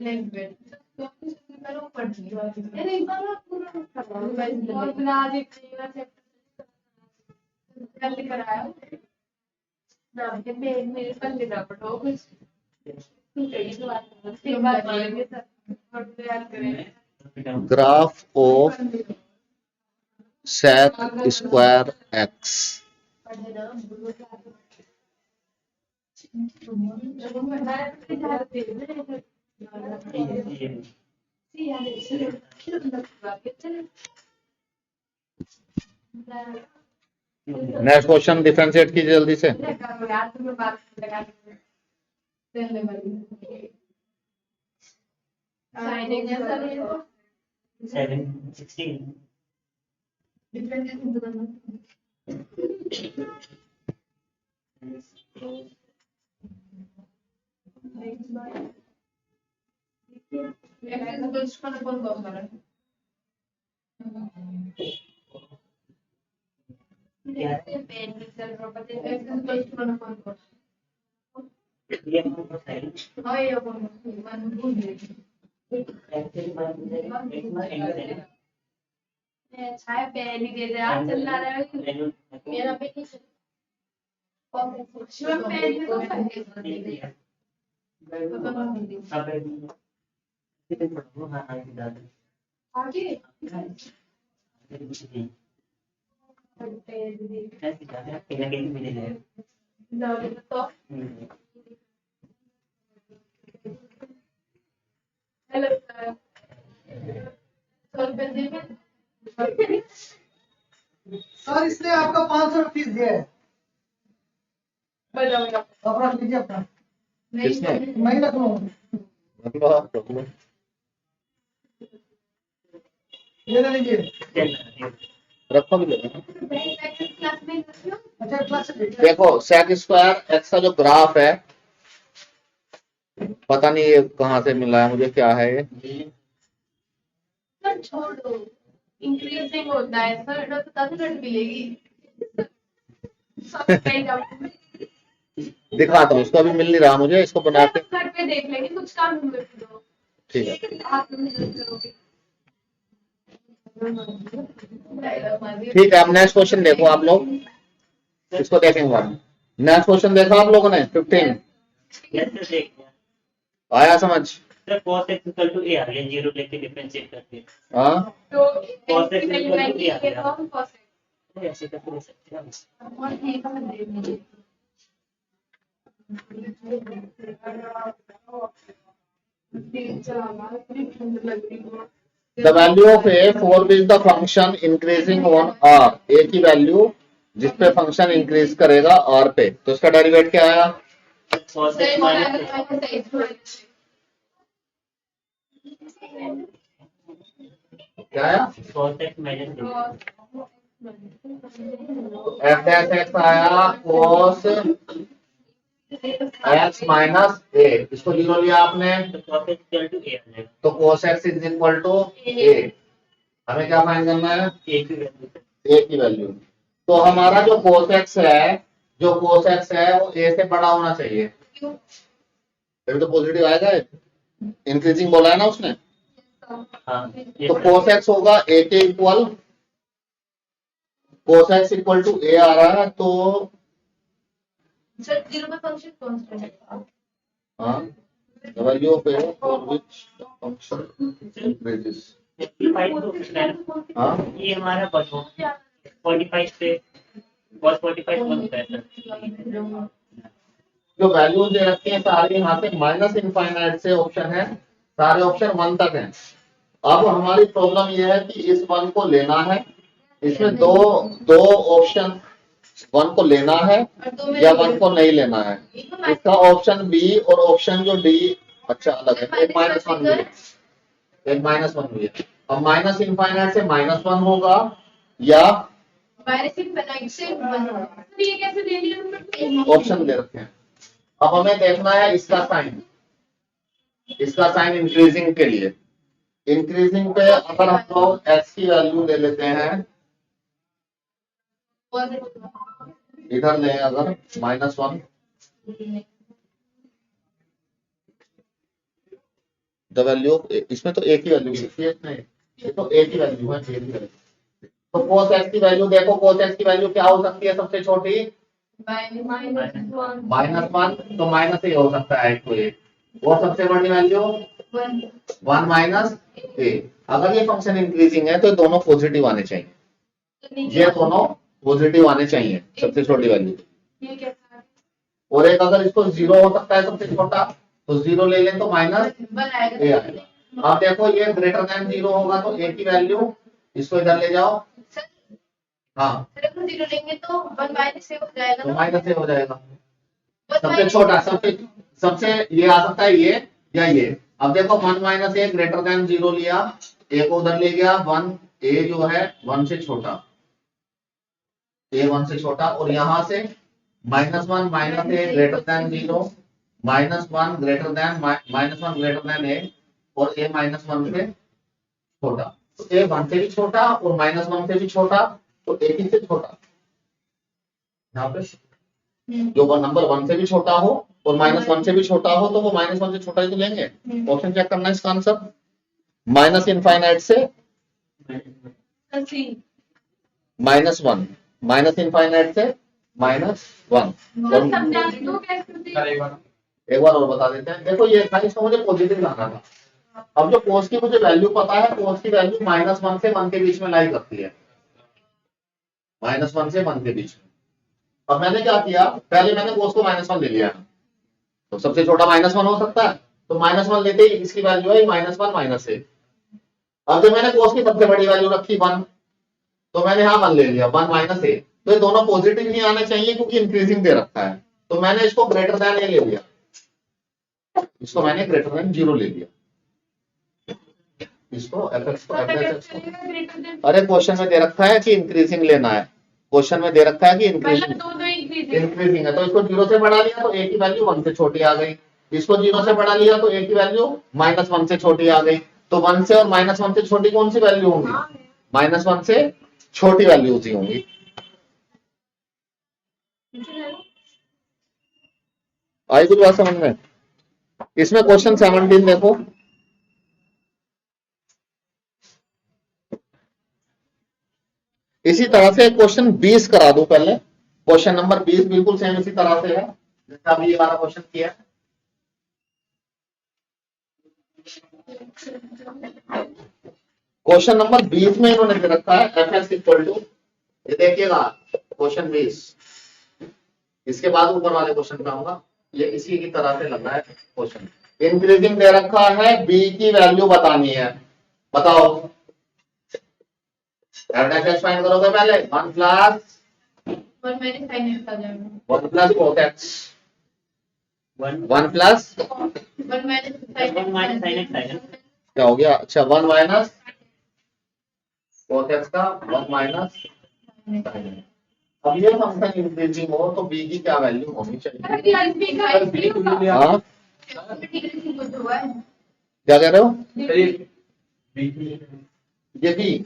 लैंग्वेज तो करो पढ़ लिया अरे एक बार पूरा करवा और फिर आज एक नया चैप्टर कल कराया ना मेरे पर लेना पड़ो कुछ कई बार से बात मारेंगे सर और तैयार करें graph of sec square X, पढ़ना नेक्स्ट क्वेश्चन डिफरेंशिएट कीजिए जल्दी से। सेवन 16 ये हम साइड छाया पहली दे दे आज चल रहा है मेरा पे शिवम पहली को आगे ना तो हेलो सर सर इसने आपका 500 फीस दिया है, आप रख लीजिए अपना, किसने? मैं ही रख लूँगा, ये ले लीजिए। रखो भी ले। अच्छा क्लास से देखो सेक स्क्वायर एक्स का जो ग्राफ है, पता नहीं ये कहाँ से मिला है मुझे, क्या है ये, सर छोड़ो इंक्रीजिंग होता है सर तो 10 मिनट मिलेगी सब कहीं जाओ दिखाता हूँ, इसको अभी मिल नहीं रहा मुझे, इसको बना के करके देख लेंगे, कुछ काम हम लोग को। ठीक है आप मेहनत करोगे। ठीक है। अब नेक्स्ट क्वेश्चन देखो आप लोग, इसको देखेंगे बाद में। नेक्स्ट क्वेश्चन देखा आप लोगों ने 15 यस सर देख लिया आया समझ? Sir cos x equal to a आ गया, जीरो लेके डिफरेंशिएट करके हाँ तो Cos x value equal to आएगी, a आ गया। हम cos x। ऐसे करके ले सकते हैं हम। और ये कहाँ दे देंगे? The value of A for which the function increasing on R, A की वैल्यू जिस पे फंक्शन इंक्रीज करेगा आर पे, तो इसका डेरिवेट क्या आया? cos x माइनस क्या आया? cos x minus F dash X आया cos x माइनस ए, इसको जीरो लिया आपने cos x equal to a आ जाएगा, तो cos x is equal to A. हमें क्या फाइंड करना है? a की वैल्यू ए की वैल्यू। तो हमारा जो cos x है, जो cos x है वो ए से बड़ा होना चाहिए, तभी तो पॉजिटिव आएगा। इंक्रीजिंग बोला है ना उसने, हाँ तो cos x होगा a के equal, cos x equal to a आ रहा है, तो सर जीरो में फंक्शन कांस्टेंट है। हाँ the value of a for which the function increases। हाँ ये हमारा बचो 45 पे cos 45 वन होता है सर। जो वैल्यू दे रखी है सारी यहाँ से माइनस इनफाइनाइट से ऑप्शन है, सारे ऑप्शन 1 तक हैं। अब हमारी प्रॉब्लम यह है कि इस 1 को लेना है, इसमें दो ऑप्शन, 1 को लेना है या 1 को नहीं लेना है। इसका ऑप्शन बी और ऑप्शन जो डी अच्छा अलग है, एक -1 भी है, एक -1 भी है। अब माइनस इनफाइनाइट से -1 होगा या माइनस इनफाइनाइट से 1 होगा। तो ये कैसे ले लिया हमने? ऑप्शन दे रखे हैं। अब हमें देखना है इसका साइन, इसका साइन इंक्रीजिंग के लिए। इंक्रीजिंग पे अगर हम लोग x की वैल्यू ले लेते हैं, इधर लें अगर -1, द वैल्यू ऑफ इसमें तो a की वैल्यू लिखी है इसमें, ये तो a की वैल्यू है, a की वैल्यू। तो cos x की वैल्यू देखो, cos x की वैल्यू क्या हो सकती है सबसे छोटी? -1, तो माइनस ए हो सकता है तो ये, और सबसे बड़ी वैल्यू 1 माइनस ए। अगर ये फंक्शन इंक्रीजिंग है तो दोनों पॉजिटिव आने चाहिए, ये दोनों पॉजिटिव आने चाहिए सबसे छोटी वैल्यू। और एक अगर इसको 0 हो सकता है सबसे छोटा, तो 0 ले लें तो माइनस ए आएगा। अब देखो ये ग्रेटर देन 0 होगा तो ए की वैल्यू, इसको इधर ले जाओ, हाँ जीरो लेंगे तो 1 माइनस से हो जाएगा तो ना? माइनस ए हो जाएगा। सबसे छोटा सबसे ये आ सकता है ये या ये। अब देखो 1 माइनस ए ग्रेटर देन 0 लिया, ए को उधर ले गया, 1 ए जो है 1 से छोटा, ए 1 से छोटा, और यहाँ से -1 minus A greater than 0, -1 greater than -1 greater than A, और ए -1 से छोटा, तो ए 1 से भी छोटा और -1 से भी छोटा, तो ए किससे छोटा? यहाँ पे जो नंबर 1 से भी छोटा हो और -1 से भी छोटा हो, तो वो -1 से छोटा ही तो लेंगे। ऑप्शन चेक करना है इसका आंसर, माइनस इनफाइनाइट से -1, माइनस इनफाइनाइट से -1। एक बार और बता देते हैं, देखो ये था, इसको मुझे पॉजिटिव लाना था। अब जो cos की मुझे वैल्यू पता है, cos की वैल्यू -1 से 1 के बीच में लाई करती है, -1 से 1 के बीच में। अब मैंने क्या किया, पहले मैंने cos को -1 ले लिया, तो सबसे छोटा -1 हो सकता है, तो -1 लेते ही इसकी वैल्यू है -1 माइनस ए। अब जब मैंने cos की सबसे बड़ी वैल्यू रखी 1, तो मैंने यहाँ 1 ले लिया, 1 माइनस ए, तो ये दोनों पॉजिटिव ही आने चाहिए क्योंकि इंक्रीजिंग दे रखा है, तो मैंने इसको ग्रेटर देन ए ले लिया, इसको मैंने ग्रेटर देन 0 ले लिया, इसको fx को अरे क्वेश्चन में दे रखा है कि इंक्रीजिंग लेना है, क्वेश्चन में दे रखा है कि इंक्रीजिंग है, तो इसको 0 से बढ़ा लिया तो a की वैल्यू 1 से छोटी आ गई, इसको 0 से बढ़ा लिया तो a की वैल्यू -1 से छोटी आ गई। तो 1 से और -1 से छोटी कौन सी वैल्यू होंगी? -1 से छोटी वैल्यूज ही होंगी। आई कुछ बात समझ में? इसमें क्वेश्चन 17 देखो, इसी तरह से क्वेश्चन 20 करा दो पहले। क्वेश्चन नंबर 20 बिल्कुल सेम इसी तरह से है जैसा अभी ये वाला क्वेश्चन किया है। क्वेश्चन नंबर 20 में इन्होंने दे रखा है एफ एक्स इक्वल टू, ये देखिएगा क्वेश्चन 20, इसके बाद ऊपर वाले क्वेश्चन पे आऊंगा, ये इसी की तरह से लग रहा है क्वेश्चन। इंक्रीजिंग दे रखा है, बी की वैल्यू बतानी है, बताओ। फाइंड करोगे पहले 1 प्लस 1 मैंने साइन एक्स आ जाएगा 1 प्लस cos x, 1 प्लस 1 मैंने वन माइनस साइन एक्स आएगा। क्या हो गया, अच्छा 1 माइनस cos x का 1 माइनस। अब ये फंक्शन इंक्रीजिंग हो तो बी की क्या वैल्यू होनी चाहिए? अरे यार इसमें का बी को ले लिया। हाँ इंटीग्रेशन कुछ हुआ है क्या कह रहे हो? बी को ले लिया। ये बी,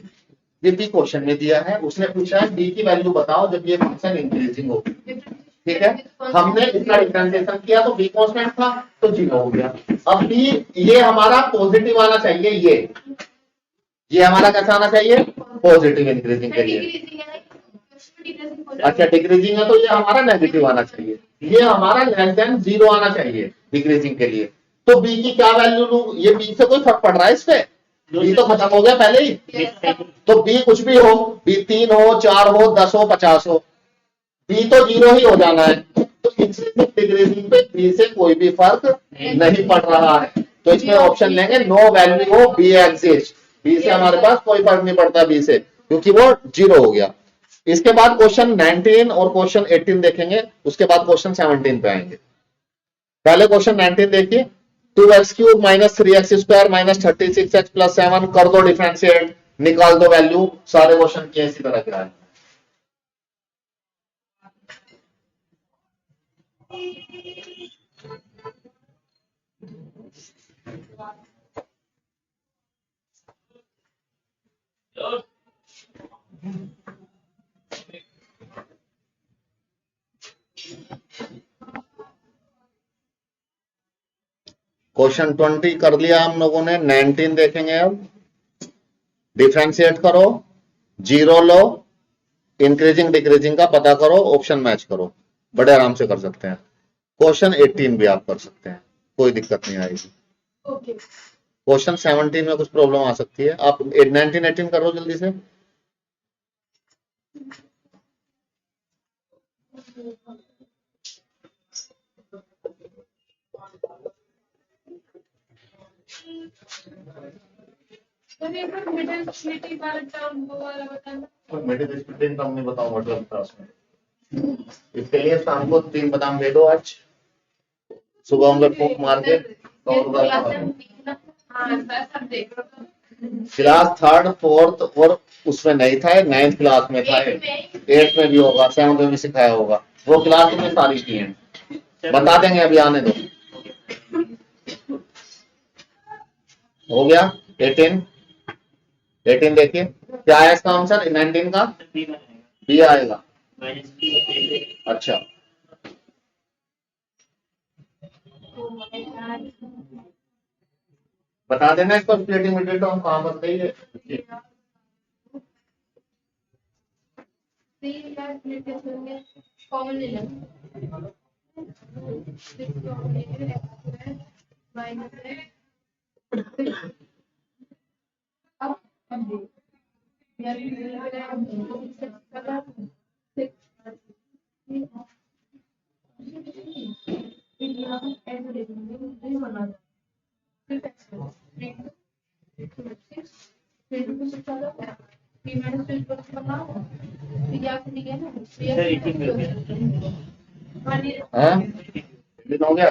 ये बी क्वेश्चन में दिया है, उसने पूछा है बी की वैल्यू बताओ जब ये फंक्शन इंक्रीजिंग हो, ठीक है। हमने इसका डिफरेंशिएशन किया तो बी कांस्टेंट था तो 0 हो गया। अब बी ये हमारा पॉजिटिव आना चाहिए, ये हमारा कैसा आना चाहिए, पॉजिटिव इंक्रीजिंग के लिए। डिक्रीजिंग है डिक्रीजिंग अच्छा डिक्रीजिंग है तो ये हमारा नेगेटिव आना चाहिए, ये हमारा लेस देन 0 आना चाहिए डिक्रीजिंग के लिए। तो बी की क्या वैल्यू लूं, ये बी से कोई फर्क पड़ रहा है इस पे? बी तो खत्म हो गया पहले ही। तो बी कुछ भी हो, बी 3 हो 4 हो 10 हो 50 हो, बी तो 0 ही हो जाना है। तो डिक्रीजिंग पे बी से कोई भी फर्क नहीं पड़ रहा है, तो इसमें ऑप्शन लेंगे नो वैल्यू हो बी एग्जिस्ट, बी से हमारे पास कोई फर्क नहीं पड़ता बी से, क्योंकि वो 0 हो गया। इसके बाद क्वेश्चन 19 और क्वेश्चन 18 देखेंगे, उसके बाद क्वेश्चन 17 पे आएंगे। पहले क्वेश्चन 19 देखिए, 2x³ minus 3x square minus 36x plus 7 कर दो डिफरेंशिएट, निकाल दो वैल्यू। सारे क्वेश्चन किए इसी तरह के आए। क्वेश्चन 20 कर लिया हम लोगों ने, 19 देखेंगे अब। डिफरेंशिएट करो, 0 लो, इंक्रीजिंग डिक्रीजिंग का पता करो, ऑप्शन मैच करो, बड़े आराम से कर सकते हैं। क्वेश्चन 18 भी आप कर सकते हैं, कोई दिक्कत नहीं आएगी। ओके क्वेश्चन 17 में कुछ प्रॉब्लम आ सकती है। आप 19 18 करो जल्दी से। तो एक बार मिडिल स्प्लिटिंग वाला टर्म वो वाला बताना मिडिल स्प्लिटिंग टर्म नहीं बताऊंगा 12th क्लास में, इसके लिए शाम को 3 बादाम दे दो, आज सुबह ऑमलेट फूक मार के क्लास 3rd 4th और उसमें नहीं था, 9th क्लास में था, 8th में भी होगा, 7th में भी सिखाया होगा, वो क्लास में सारी की हैं, बता देंगे, अभी आने दो। हो गया 18 18 देखिए क्या है इसका आंसर 19 का, बी आएगा। अच्छा बता देना इसको, स्प्लिटिंग मिडिल टर्म कहां पर सही है। कॉमन ले लेना हाँ दिन हो गया।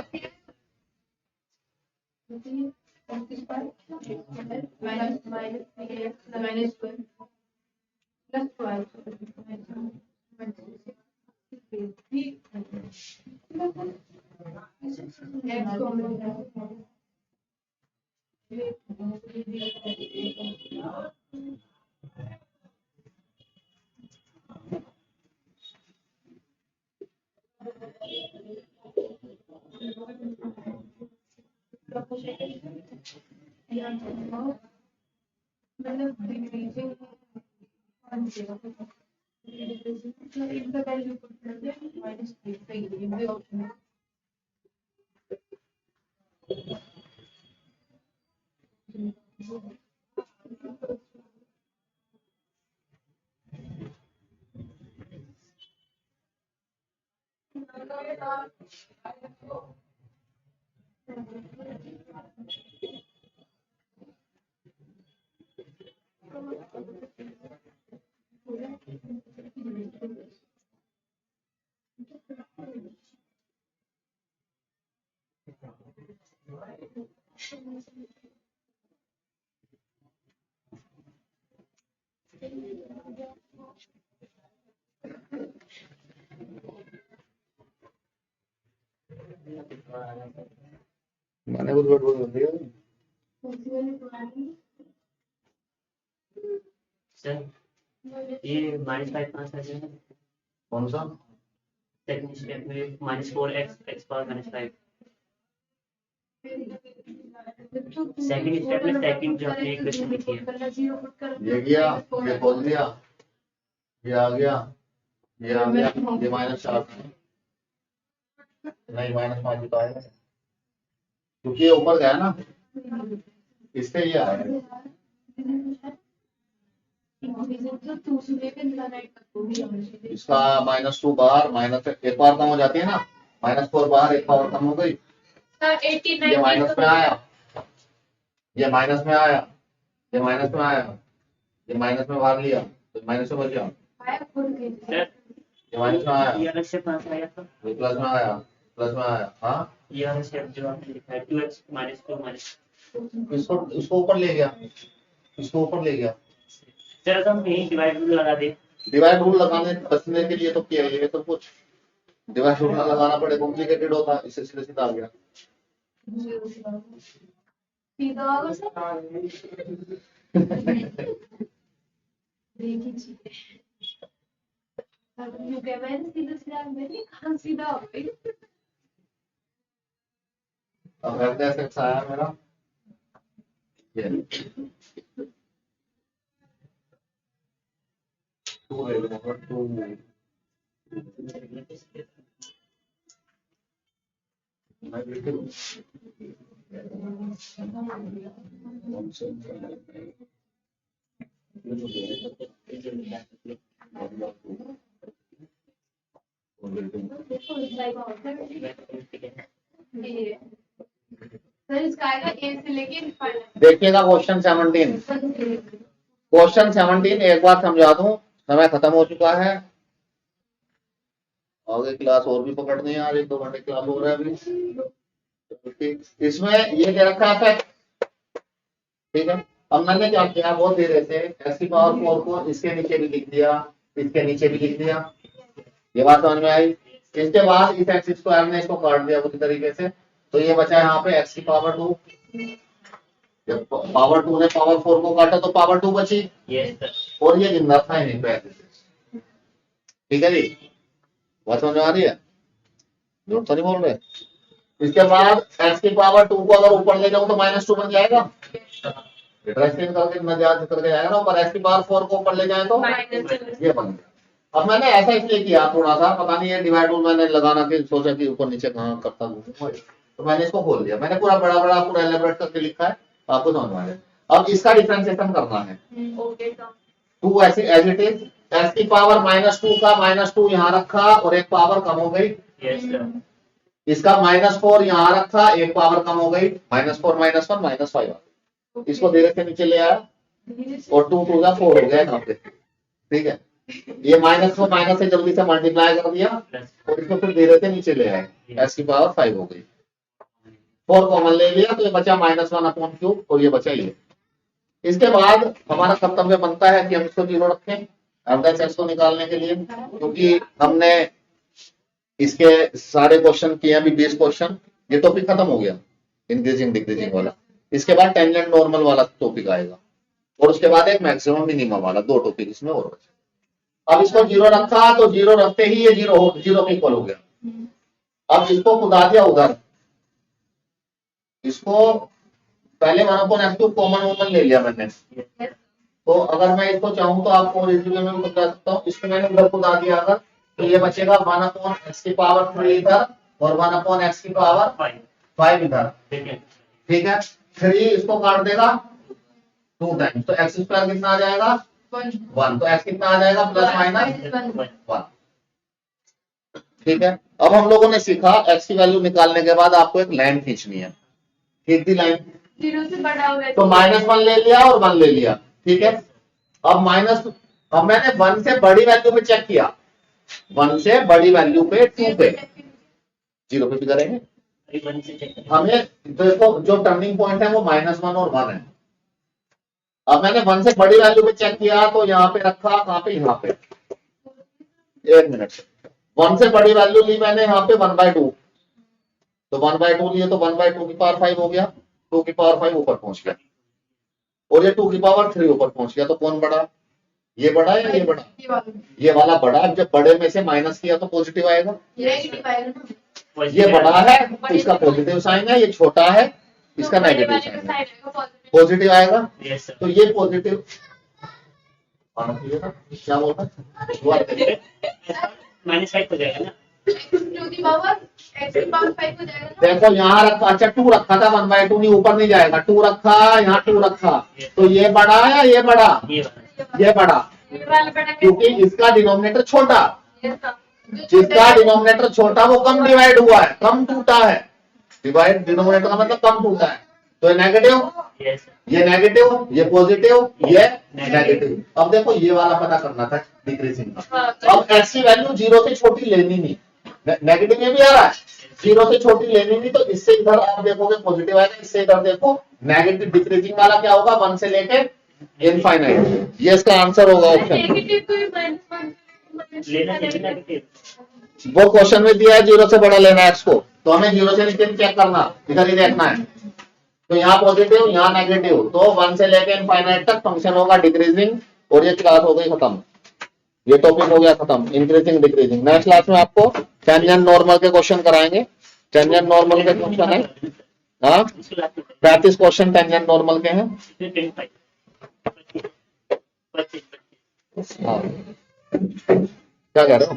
मतलब डिक्रीजिंग इनका वैल्यू पुट कर दिया -3 पे ये भी ऑप्शन है। मैंने कुछ गड़बड़ कर दिया। सर ये -5 कहाँ से आ जाएगा? कौन सा? सेकंड स्टेप में -4x x power -5 second step में सेकंड जो आपने इक्वेशन लिखी है ये गया, ये खोल दिया, ये आ गया, ये आ गया, ये -4 नहीं -5 तो आएगा क्योंकि ये ऊपर गया ना, इससे ये आएगा। इसका -2 बाहर माइनस एक बार कम हो जाती है ना, -4 बाहर एक पावर कम हो गई, ये माइनस में आया, ये माइनस में आया, ये माइनस में आया, ये माइनस में भाग लिया तो माइनस में बचा, ये माइनस में आया, ये अलग से कहाँ से आया था? ये प्लस में आया, प्लस में आया। हाँ ये अलग स्टेप जो आपने लिखा है 2x -2 इसको ऊपर ले गया, इसको ऊपर ले गया। सर हम यही डिवाइड रूल लगा दे। डिवाइड रूल लगाने बचने के लिए तो किया है, ये तो कुछ डिवाइड रूल लगाना पड़े कॉम्प्लिकेटेड होता, इससे सीधे सीधा आ गया। सीधा होगा सर। देखिए मैंने सीधा सीधा मैंने कहाँ सीधा हो गई। अब ऐसे आया मेरा ये 2 ले लूंगा 2 मैं बिल्कुल सर इसका आएगा ए से लेके देखिएगा क्वेश्चन 17। क्वेश्चन 17 एक बार समझा दूं, समय खत्म हो चुका है, आगे क्लास और भी पकड़नी है, आज 1-2 घंटे क्लास हो रहा है अभी। इसमें ये दे रखा है, ठीक है। अब मैंने क्या किया, बहुत धीरे से x की पावर 4 को इसके नीचे भी लिख दिया, इसके नीचे भी लिख दिया, ये बात समझ में आई। इसके बाद इस एक्स स्क्वायर ने इसको काट दिया पूरी तरीके से, तो ये बचा यहाँ पे x की पावर 2, जब पावर 2 ने पावर 4 को काटा तो पावर 2 बची, और ये जिंदा था यहीं पे, ठीक है जी। बात समझ में आ रही है, झूठ तो नहीं बोल रहे। इसके बाद x की पावर 2 को अगर ऊपर ले जाऊं तो -2 बन जाएगा, इंटरेस्टिंग करके मजाक करके जाएगा ना, ऊपर x की पावर 4 को ऊपर ले जाए तो ये बन गया। अब मैंने ऐसा इसलिए किया, थोड़ा सा पता नहीं है डिवाइड रूल मैंने लगाना कि सोचा कि ऊपर नीचे कहाँ करता हूँ, तो मैंने इसको खोल दिया, मैंने पूरा बड़ा बड़ा पूरा एलेबरेट करके लिखा है, आपको समझ में आ जाए। अब इसका डिफरेंशिएशन करना है, 2 ऐसे एज इट इज, x की पावर -2 का -2 यहाँ रखा और एक पावर कम हो गई, इसका -4 यहाँ रखा, एक पावर कम हो गई, -4 -1 -5, इसको धीरे से नीचे ले आया और 2 2 का 4 हो गया यहाँ पे, ठीक है। ये माइनस को माइनस से जल्दी से मल्टीप्लाई कर दिया और इसको फिर धीरे से नीचे ले आए, x की पावर 5 हो गई, 4 कॉमन ले लिया तो ये बचा -1/3 और ये बचा ये। इसके बाद हमारा कर्तव्य बनता है कि हम इसको 0 रखें एवरेज एक्स को निकालने के लिए, क्योंकि हमने इसके सारे क्वेश्चन किए अभी 20 क्वेश्चन, ये टॉपिक खत्म हो गया इंक्रीजिंग डिक्रीजिंग वाला। इसके बाद टेंजेंट नॉर्मल वाला टॉपिक आएगा और उसके बाद एक मैक्सिमम मिनिमम वाला, 2 टॉपिक इसमें और बचे। अब इसको 0 रखा तो 0 रखते ही ये 0 के इक्वल हो गया। अब इसको खुदा दिया उधर, इसको पहले 1/x³ कॉमन ले लिया मैंने, तो अगर मैं इसको चाहूँ तो आपको रेशियो में बता सकता हूँ। इसको मैंने उधर खुदा दिया अगर, तो ये बचेगा 1/x³ इधर और 1/x³ 5 इधर, ठीक है। 3 इसको काट देगा 2 टाइम्स, तो x² कितना आ जाएगा 1, तो x कितना आ जाएगा प्लस माइनस 1, ठीक है। अब हम लोगों ने सीखा x की वैल्यू निकालने के बाद आपको एक लाइन खींचनी है, खींच दी लाइन, 0 से बड़ा हो गया तो -1 ले लिया और 1 ले लिया, ठीक है। अब मैंने 1 से बड़ी वैल्यू पे चेक किया, 1 से बड़ी वैल्यू पे 2 पे 0 पे भी करेंगे हमें, तो इसको जो टर्निंग पॉइंट है वो -1 और 1 है। अब मैंने 1 से बड़ी वैल्यू पे चेक किया, तो यहाँ पे रखा, कहाँ पे, यहाँ पे, 1 मिनट, 1 से बड़ी वैल्यू ली मैंने यहाँ पे 1/2, तो 1/2 लिए तो 1/2 की पावर 5 हो गया, 2 की पावर 5 ऊपर पहुंच गया, और ये 2 की पावर 3 ऊपर पहुंच गया, तो कौन बड़ा, ये बड़ा या ये बड़ा, ये वाला बड़ा। अब जब बड़े में से माइनस किया तो पॉजिटिव आएगा, ये बड़ा है तो इसका पॉजिटिव साइन है, ये छोटा है इसका नेगेटिव साइन है, पॉजिटिव आएगा, तो ये पॉजिटिव आना चाहिए था, क्या बोलता -5 हो जाएगा ना, देखो यहाँ रखा, अच्छा 2 रखा था, 1/2 नहीं, ऊपर नहीं जाएगा, 2 रखा, यहाँ 2 रखा, तो ये बड़ा है या ये बड़ा, ये बड़ा, क्योंकि इसका डिनोमिनेटर छोटा, जिसका डिनोमिनेटर छोटा वो कम डिवाइड हुआ है, कम टूटा है, डिवाइड डिनोमिनेटर का मतलब कम टूटा है, तो ये नेगेटिव, ये नेगेटिव, ये पॉजिटिव, ये नेगेटिव। अब देखो ये वाला पता करना था डिक्रीजिंग का, अब x की वैल्यू 0 से छोटी लेनी नहीं, नेगेटिव में भी आ रहा है, 0 से छोटी लेनी नहीं, तो इससे इधर आप देखोगे पॉजिटिव आएगा, इससे इधर देखो नेगेटिव, डिक्रीजिंग वाला क्या होगा 1 से लेके इनफाइनाइट, ये इसका आंसर होगा ऑप्शन। वो क्वेश्चन में दिया है 0 से बड़ा लेना है x को, तो हमें 0 से नीचे चेक करना, इधर ही देखना है, तो यहाँ पॉजिटिव यहाँ नेगेटिव, तो 1 से लेके इनफाइनाइट तक फंक्शन होगा डिक्रीजिंग, और ये क्लास हो गई खत्म, ये टॉपिक हो गया खत्म, इंक्रीजिंग डिक्रीजिंग। नेक्स्ट क्लास में आपको टेंजेंट नॉर्मल के क्वेश्चन कराएंगे, टेंजेंट नॉर्मल के क्वेश्चन है, हाँ 35 क्वेश्चन टेंजेंट नॉर्मल के हैं, हाँ क्या कह रहे हो।